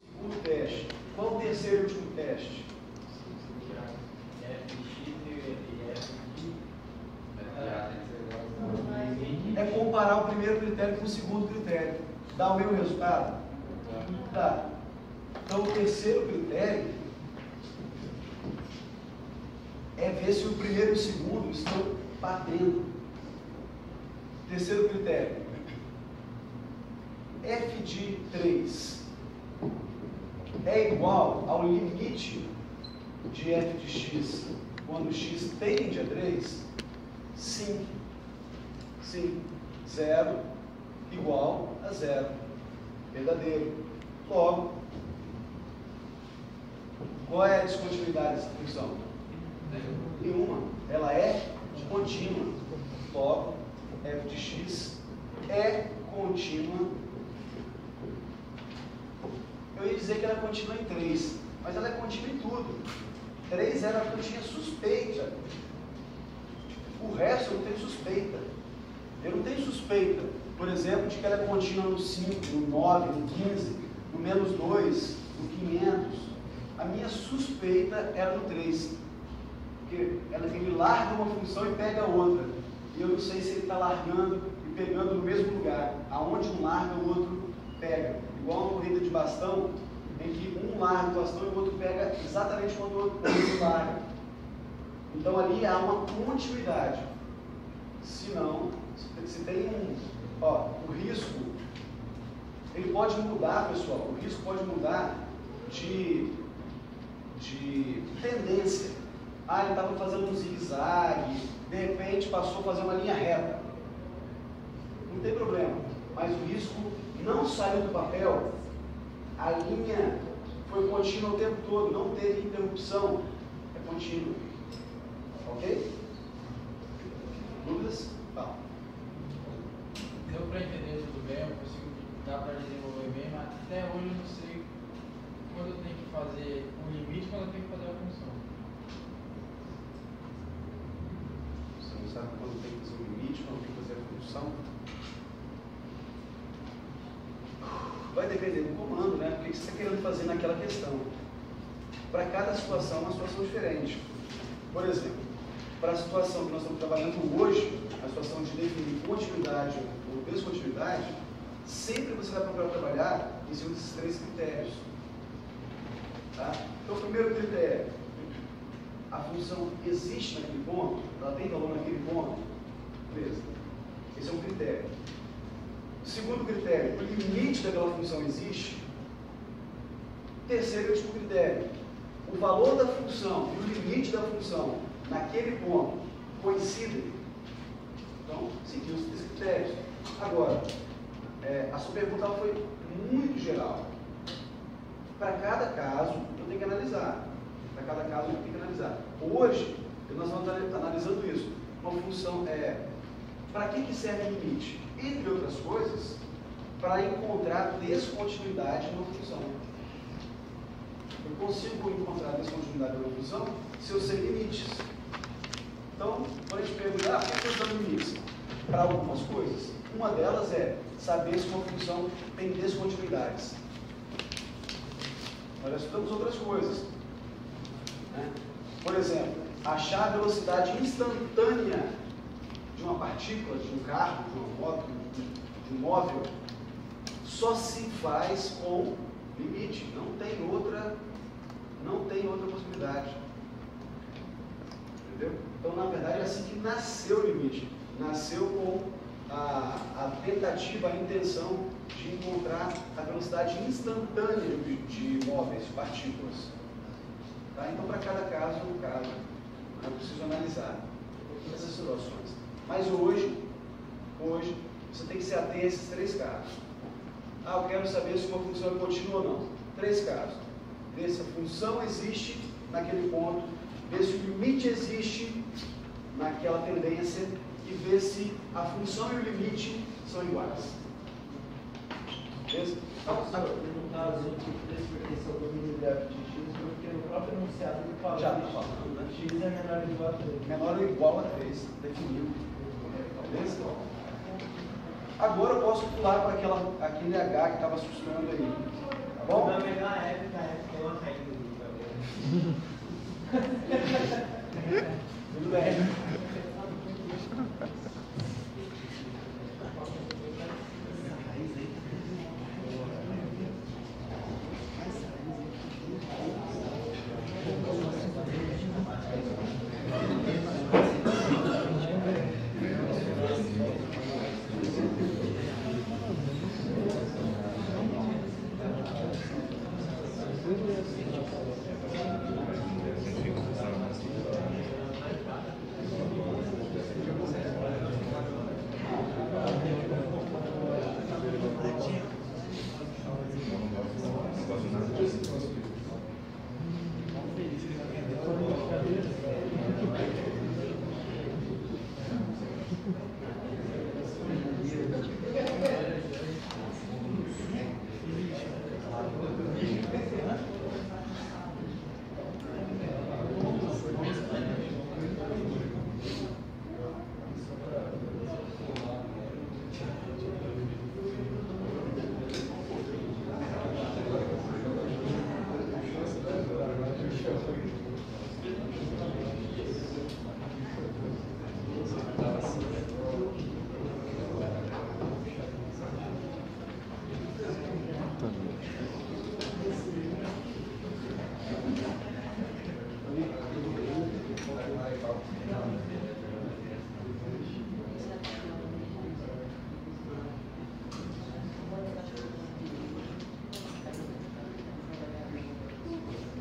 Segundo teste. Qual o terceiro e último teste? É comparar o primeiro critério com o segundo critério. Dá o mesmo resultado? Dá. Então, o terceiro critério é ver se o primeiro e o segundo estão batendo. Terceiro critério. F de 3 é igual ao limite de f de x quando x tende a 3? Sim. Sim. 0 igual a 0. Verdadeiro. Logo, qual é a descontinuidade dessa função? Nenhuma. Ela é contínua. Logo, f de x é contínua. Eu ia dizer que ela é contínua em 3, mas ela é contínua em tudo. 3 era que eu tinha suspeita. O resto eu não tenho suspeita. Eu não tenho suspeita, por exemplo, de que ela é contínua no 5, no 9, no 15, no menos 2, no 500. A minha suspeita era no 3. Porque ele larga uma função e pega outra. E eu não sei se ele está largando e pegando no mesmo lugar. Aonde um larga, o outro pega. Igual uma corrida de bastão, em que um larga o bastão e o outro pega exatamente quando o outro larga. Então ali há uma continuidade. Se não, se tem o risco, ele pode mudar, pessoal, o risco pode mudar de tendência. Ele estava fazendo um zigue-zague, de repente passou a fazer uma linha reta. Não tem problema, mas o risco não saiu do papel, a linha foi contínua o tempo todo, não teve interrupção, é contínua. Ok? Dúvidas? Tá. Deu para entender tudo bem, eu consigo dá para desenvolver bem, mas até hoje eu não sei quando eu tenho que fazer um limite e quando eu tenho que fazer a função. Você não sabe quando tem que fazer o limite, quando tem que fazer a função? Vai depender do comando, né? O que você está querendo fazer naquela questão. Para cada situação, uma situação diferente. Por exemplo, para a situação que nós estamos trabalhando hoje, a situação de definir continuidade ou descontinuidade, sempre você vai procurar trabalhar em cima desses 3 critérios. Tá? Então, o primeiro critério, a função existe naquele ponto? Ela tem valor naquele ponto? Beleza. Esse é um critério. Segundo critério, o limite daquela função existe? Terceiro e último critério, o valor da função e o limite da função naquele ponto coincidem? Então, seguimos esses critérios. Agora, a sua pergunta foi muito geral. Para cada caso, eu tenho que analisar. Para cada caso, eu tenho que analisar. Hoje, nós vamos analisando isso. Uma função para que serve o limite? Entre outras coisas, para encontrar descontinuidade numa função. Eu consigo encontrar descontinuidade numa função se eu sei limites. Então, quando a gente pergunta, por que eu estou usando limites? Para algumas coisas. Uma delas é saber se uma função tem descontinuidades. Nós já estudamos outras coisas. Né? Por exemplo, achar a velocidade instantânea de uma partícula, de um carro, de uma moto, de um móvel, só se faz com limite. Não tem outra possibilidade. Entendeu? Então, na verdade, é assim que nasceu o limite. Nasceu com a tentativa, a intenção de encontrar a velocidade instantânea de móveis, de partículas. Tá? Então, para cada caso, eu preciso analisar essas situações. Mas hoje, você tem que se ater a esses 3 casos. Eu quero saber se uma função é contínua ou não. 3 casos. Ver se a função existe naquele ponto, ver se o limite existe naquela tendência e ver se a função e o limite são iguais. Beleza? No caso de pertence ao domínio gráfico de x, porque no próprio enunciado ele fala Já que está falando, né? x é menor ou igual a 3. Menor ou igual a 3, definiu. Beleza? Agora eu posso pular para aquele H que estava assustando aí. Tá bom? Na melhor época é uma regra do Tudo bem.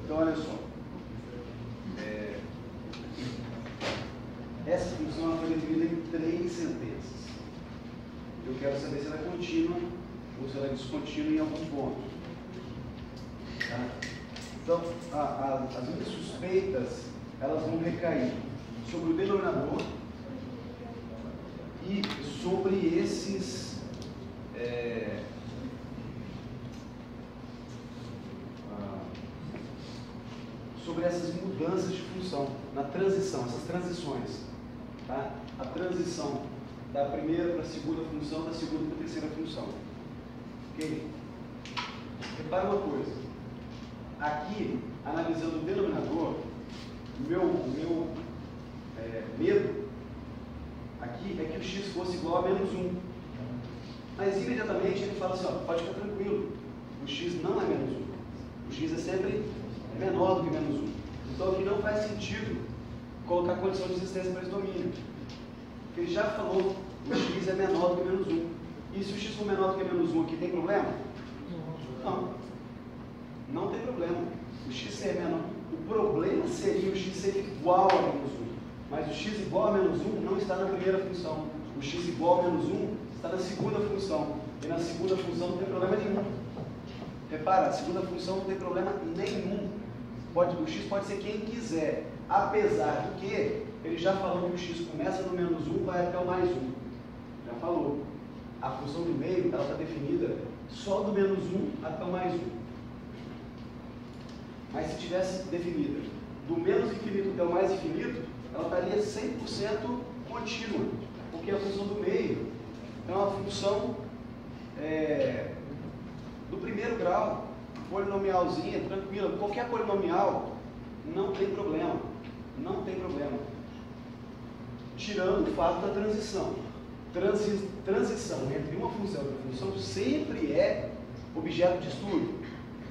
Então, olha só. Essa função foi definida em 3 sentenças. Eu quero saber se ela é contínua ou se ela é descontínua em algum ponto. Tá? Então, as minhas suspeitas, elas vão recair sobre o denominador e sobre esses sobre essas mudanças de função, na transição, essas transições. Tá? A transição da primeira para a segunda função, da segunda para a terceira função. Ok? Repara uma coisa. Aqui, analisando o denominador, o meu medo aqui é que o x fosse igual a menos 1. Mas imediatamente ele fala assim, ó, pode ficar tranquilo, o x não é menos 1. O x é sempre menor do que menos 1. Então aqui não faz sentido colocar condição de existência para esse domínio. Porque ele já falou, o x é menor do que menos 1. E se o x for menor do que menos 1 aqui, tem problema? Não. Não tem problema. O x ser menor. O problema seria o x ser igual a menos 1. Mas o x igual a menos 1 não está na primeira função. O x igual a menos 1 está na segunda função. E na segunda função não tem problema nenhum. Repara, a segunda função não tem problema nenhum. O x pode ser quem quiser. Apesar do que, ele já falou que o x começa no menos 1 e vai até o mais 1. Já falou. A função do meio, ela está definida só do menos 1 até o mais 1. Mas se tivesse definida do menos infinito até o mais infinito, ela estaria 100% contínua. Porque a função do meio é uma função do primeiro grau, polinomialzinha, tranquila. Qualquer polinomial não tem problema. Não tem problema. Tirando o fato da transição. Transição entre uma função e outra função sempre é objeto de estudo.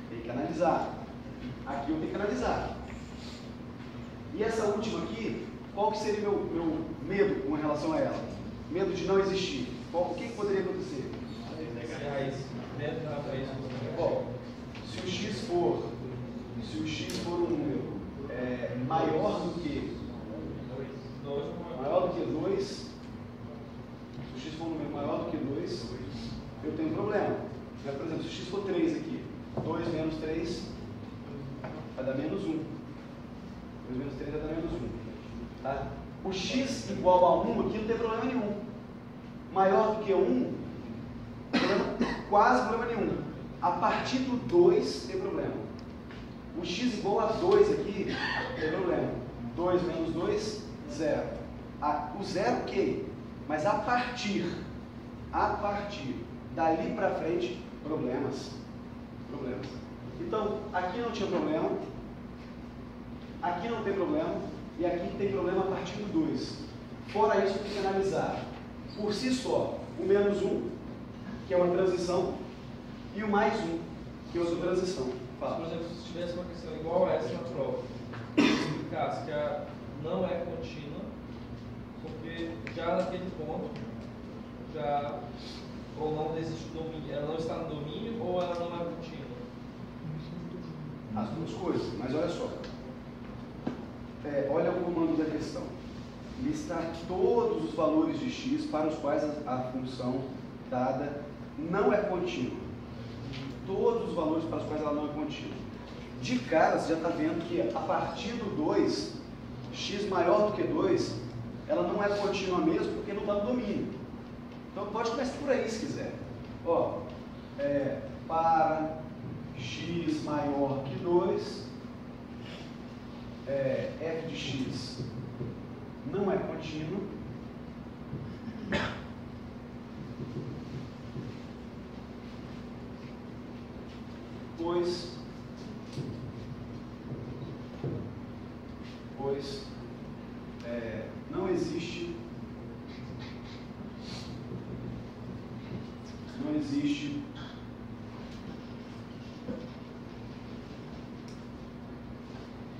Tem que analisar. Aqui eu tenho que analisar. E essa última aqui, qual que seria meu medo com relação a ela? Medo de não existir. O que poderia acontecer? Bom, se o x for um número maior do que 2, se o x for um número maior do que 2, eu tenho um problema. Por exemplo, se o x for 3 aqui, 2 menos 3 vai dar menos 1. 2 menos 3 vai dar menos 1. Tá? O x igual a 1 aqui não tem problema nenhum. Maior do que 1, quase problema nenhum. A partir do 2 tem problema. O x igual a 2 aqui tem problema. 2 menos 2, 0. O 0 ok, mas a partir dali para frente, problemas. Então, aqui não tinha problema, aqui não tem problema, e aqui tem problema a partir do 2. Fora isso, tem que analisar por si só o menos 1, que é uma transição, e o mais 1, que é outra transição. Fala. Por exemplo, se tivesse uma questão igual a essa na prova, se explicasse que a não é contínua, porque já naquele ponto, ou não existe domínio, ela não está no domínio, ou ela não é contínua? As duas coisas, mas olha só. Olha o comando da questão. Listar todos os valores de x para os quais a função dada não é contínua. Todos os valores para os quais ela não é contínua. De cara, você já está vendo que a partir do 2, x maior do que 2, ela não é contínua mesmo porque não está no domínio. Então pode começar por aí se quiser. Ó, para x maior que 2, f de x não é contínuo, pois não existe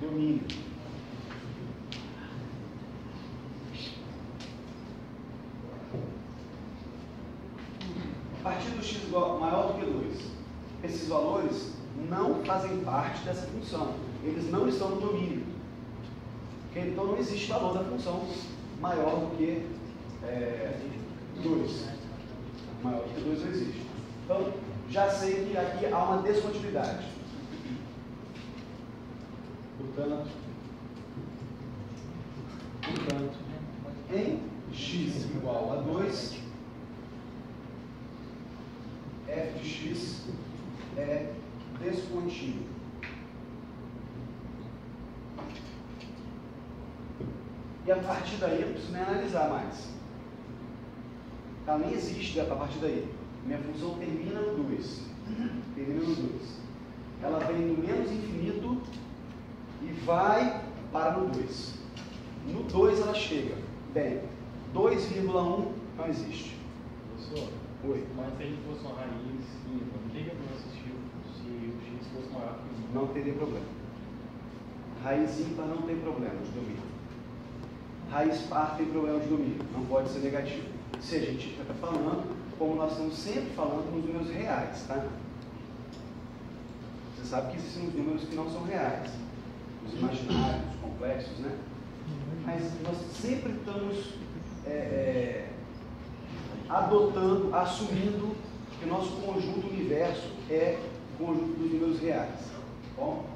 domínio. A partir do x maior do que 2, esses valores não fazem parte dessa função. Eles não estão no domínio. Então não existe valor da função maior do que 2. Maior do que 2 não existe. Então, já sei que aqui há uma descontinuidade. Portanto, em x igual a 2, f de x é descontínuo. E a partir daí eu não preciso nem analisar mais. Ela nem existe a partir daí. Minha função termina no 2. Termina no 2. Ela vem no menos infinito e vai para no 2. No 2 ela chega. Bem, 2,1 não existe. Professor, Oi. mas se ele fosse uma raiz ímpar, não teria problema se o x fosse maior que 1? Não teria problema. Raiz ímpar não tem problema de domínio. Raiz par tem problema de domínio, não pode ser negativo. Se a gente está falando, como nós estamos sempre falando nos números reais, tá? Você sabe que existem os números que não são reais, os imaginários, os complexos, né? Mas nós sempre estamos adotando, assumindo que o nosso conjunto universo é o conjunto dos números reais. Tá bom?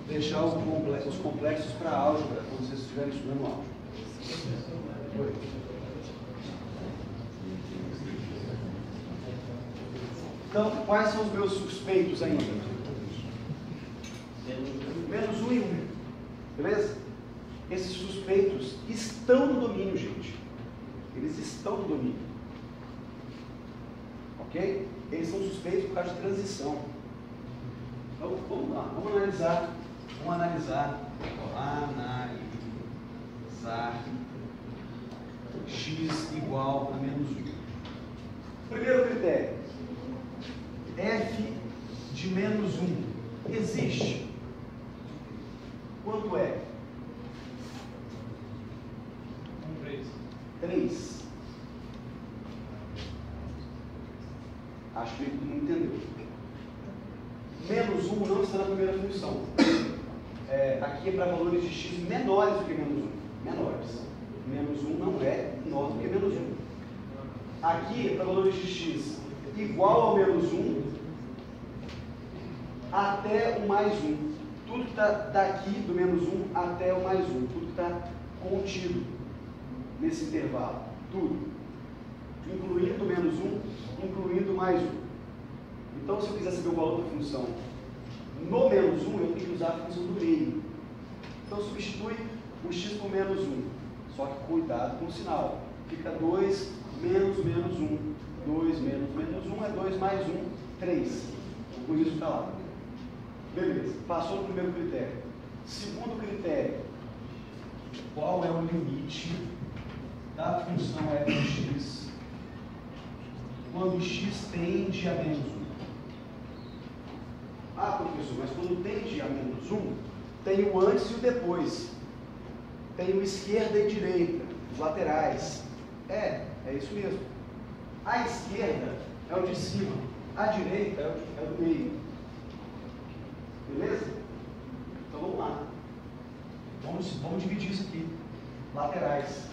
Deixar os complexos para a álgebra, quando vocês estiverem estudando álgebra. Oi. Então, quais são os meus suspeitos ainda? Menos 1 e 1. Beleza? Esses suspeitos estão no domínio, gente. Eles estão no domínio. Ok? Eles são suspeitos por causa de transição. Então, vamos lá. Vamos analisar x igual a menos 1. Primeiro critério. F de menos 1 existe. Quanto é? 3. 3. Acho que todo mundo entendeu. Menos 1 não está na primeira função. Aqui é para valores de x menores do que menos 1. Menores. Menos 1 não é menor do que menos 1. Aqui é para valores de x igual ao menos 1 até o mais 1. Tudo que está daqui do menos 1 até o mais 1. Tudo que está contido nesse intervalo. Tudo. Incluindo menos 1, incluindo mais 1. Então, se eu quiser saber o valor da função no menos 1, eu tenho que usar a função do meio. Então, substitui o x por menos 1. Só que cuidado com o sinal. Fica 2 menos menos 1. 2 menos menos 1 é 2 mais 1, 3. Por isso está lá. Beleza. Passou no primeiro critério. Segundo critério. Qual é o limite da função f de x quando x tende a menos 1? Ah, professor, mas quando tende a menos 1, tem o antes e o depois. Tem o esquerda e direita, os laterais. É isso mesmo. A esquerda é o de cima, a direita é o do meio. Beleza? Então vamos lá. Vamos dividir isso aqui. Laterais.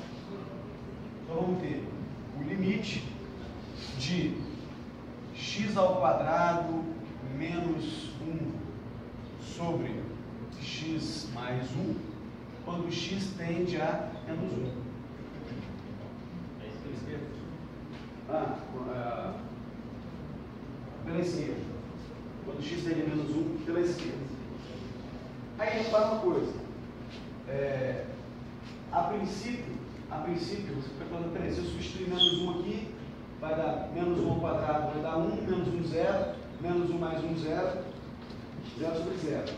Então vamos ter o limite de x ao quadrado menos 1 sobre x mais 1, quando x tende a menos 1. É isso pela esquerda? Pela esquerda. Quando x tende a menos 1, pela esquerda. Aí a gente faz uma coisa. A princípio, você fica falando, peraí, se eu substituir menos 1 aqui, vai dar menos 1 ao quadrado, vai dar 1, menos 1, 0, menos 1 mais 1, 0, 0 sobre 0.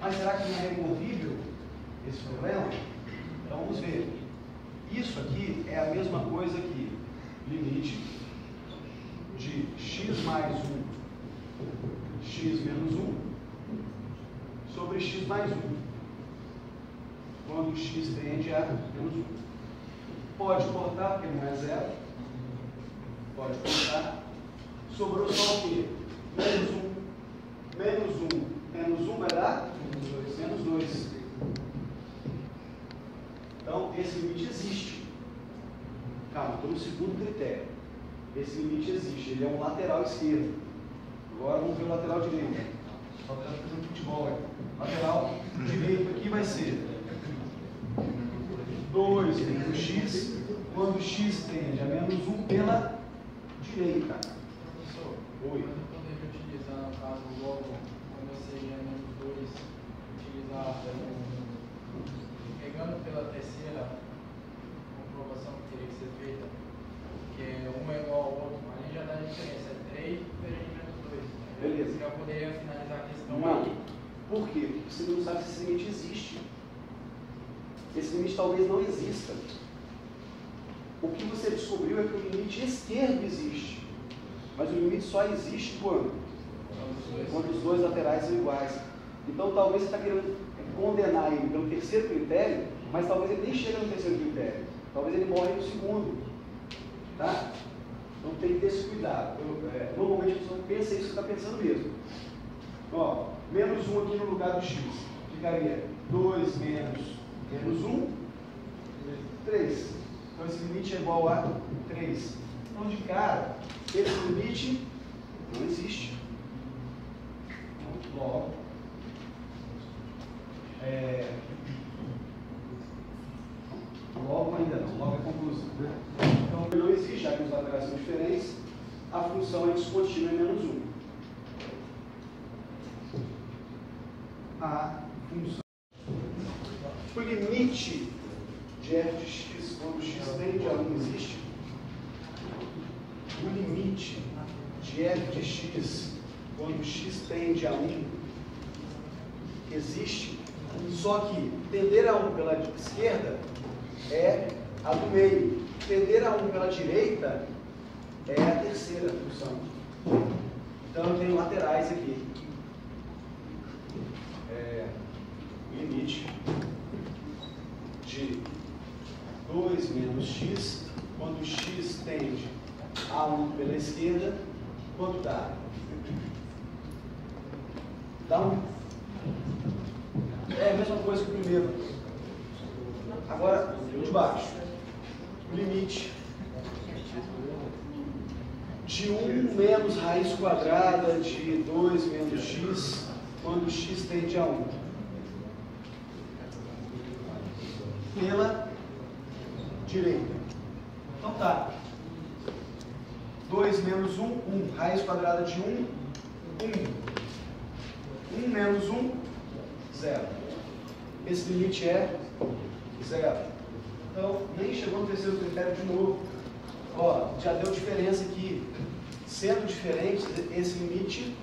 Mas será que não é removível esse problema? Então vamos ver. Isso aqui é a mesma coisa que limite de x mais 1, x menos 1, sobre x mais 1. Quando x tende a menos 1. Pode cortar, porque não é 0. Pode cortar. Sobrou só o quê? Menos 1. Menos 1. Menos 1 vai dar? Menos 2. Então, esse limite existe. Calma, estou no segundo critério. Esse limite existe. Ele é um lateral esquerdo. Agora vamos ver o lateral direito. Só para fazer um futebol. Lateral direito aqui vai ser 2 menos x, quando x tende a menos 1 pela direita. Professor, Oi. eu não poderia utilizar, no caso, logo quando você já menos 2 utilizar, pegando pela terceira comprovação que teria que ser feita, que um é igual ao outro, mas já dá diferença, é 3 diferente de menos 2. Beleza. Você já poderia finalizar a questão Não. aí. Por quê? Porque você não sabe se esse limite existe. Esse limite talvez não exista. O que você descobriu é que o limite esquerdo existe. Mas o limite só existe quando? Quando os dois laterais são iguais. Então talvez você está querendo condenar ele pelo terceiro critério, mas talvez ele nem chegue no terceiro critério. Talvez ele morre no segundo. Tá? Então tem que ter esse cuidado. Normalmente a pessoa pensa isso que está pensando mesmo. Ó, menos 1 aqui no lugar do x. Ficaria 2 menos 1, 3. Então esse limite é igual a 3. Então de cara, esse limite não existe. Logo, logo ainda não, logo é conclusão. Né? Então não existe, já que os laterais são diferentes, a função é descontínua em menos 1. A função. O limite de f de x, quando x tende a 1, existe? O limite de f de x, quando x tende a 1, existe, só que tender a 1 pela esquerda é a do meio, tender a 1 pela direita é a terceira função. Então eu tenho laterais aqui. Limite de 2 menos x, quando x tende a 1 pela esquerda, quanto dá? Dá 1. É a mesma coisa que o primeiro. Agora, o de baixo. O limite de 1 menos raiz quadrada de 2 menos x, quando x tende a 1. Pela direita. Então tá. 2 menos 1, 1. Raiz quadrada de 1, 1. 1 menos 1, 0. Esse limite é 0. Então, nem chegou no terceiro critério de novo. Ó, já deu diferença aqui. Sendo diferente, esse limite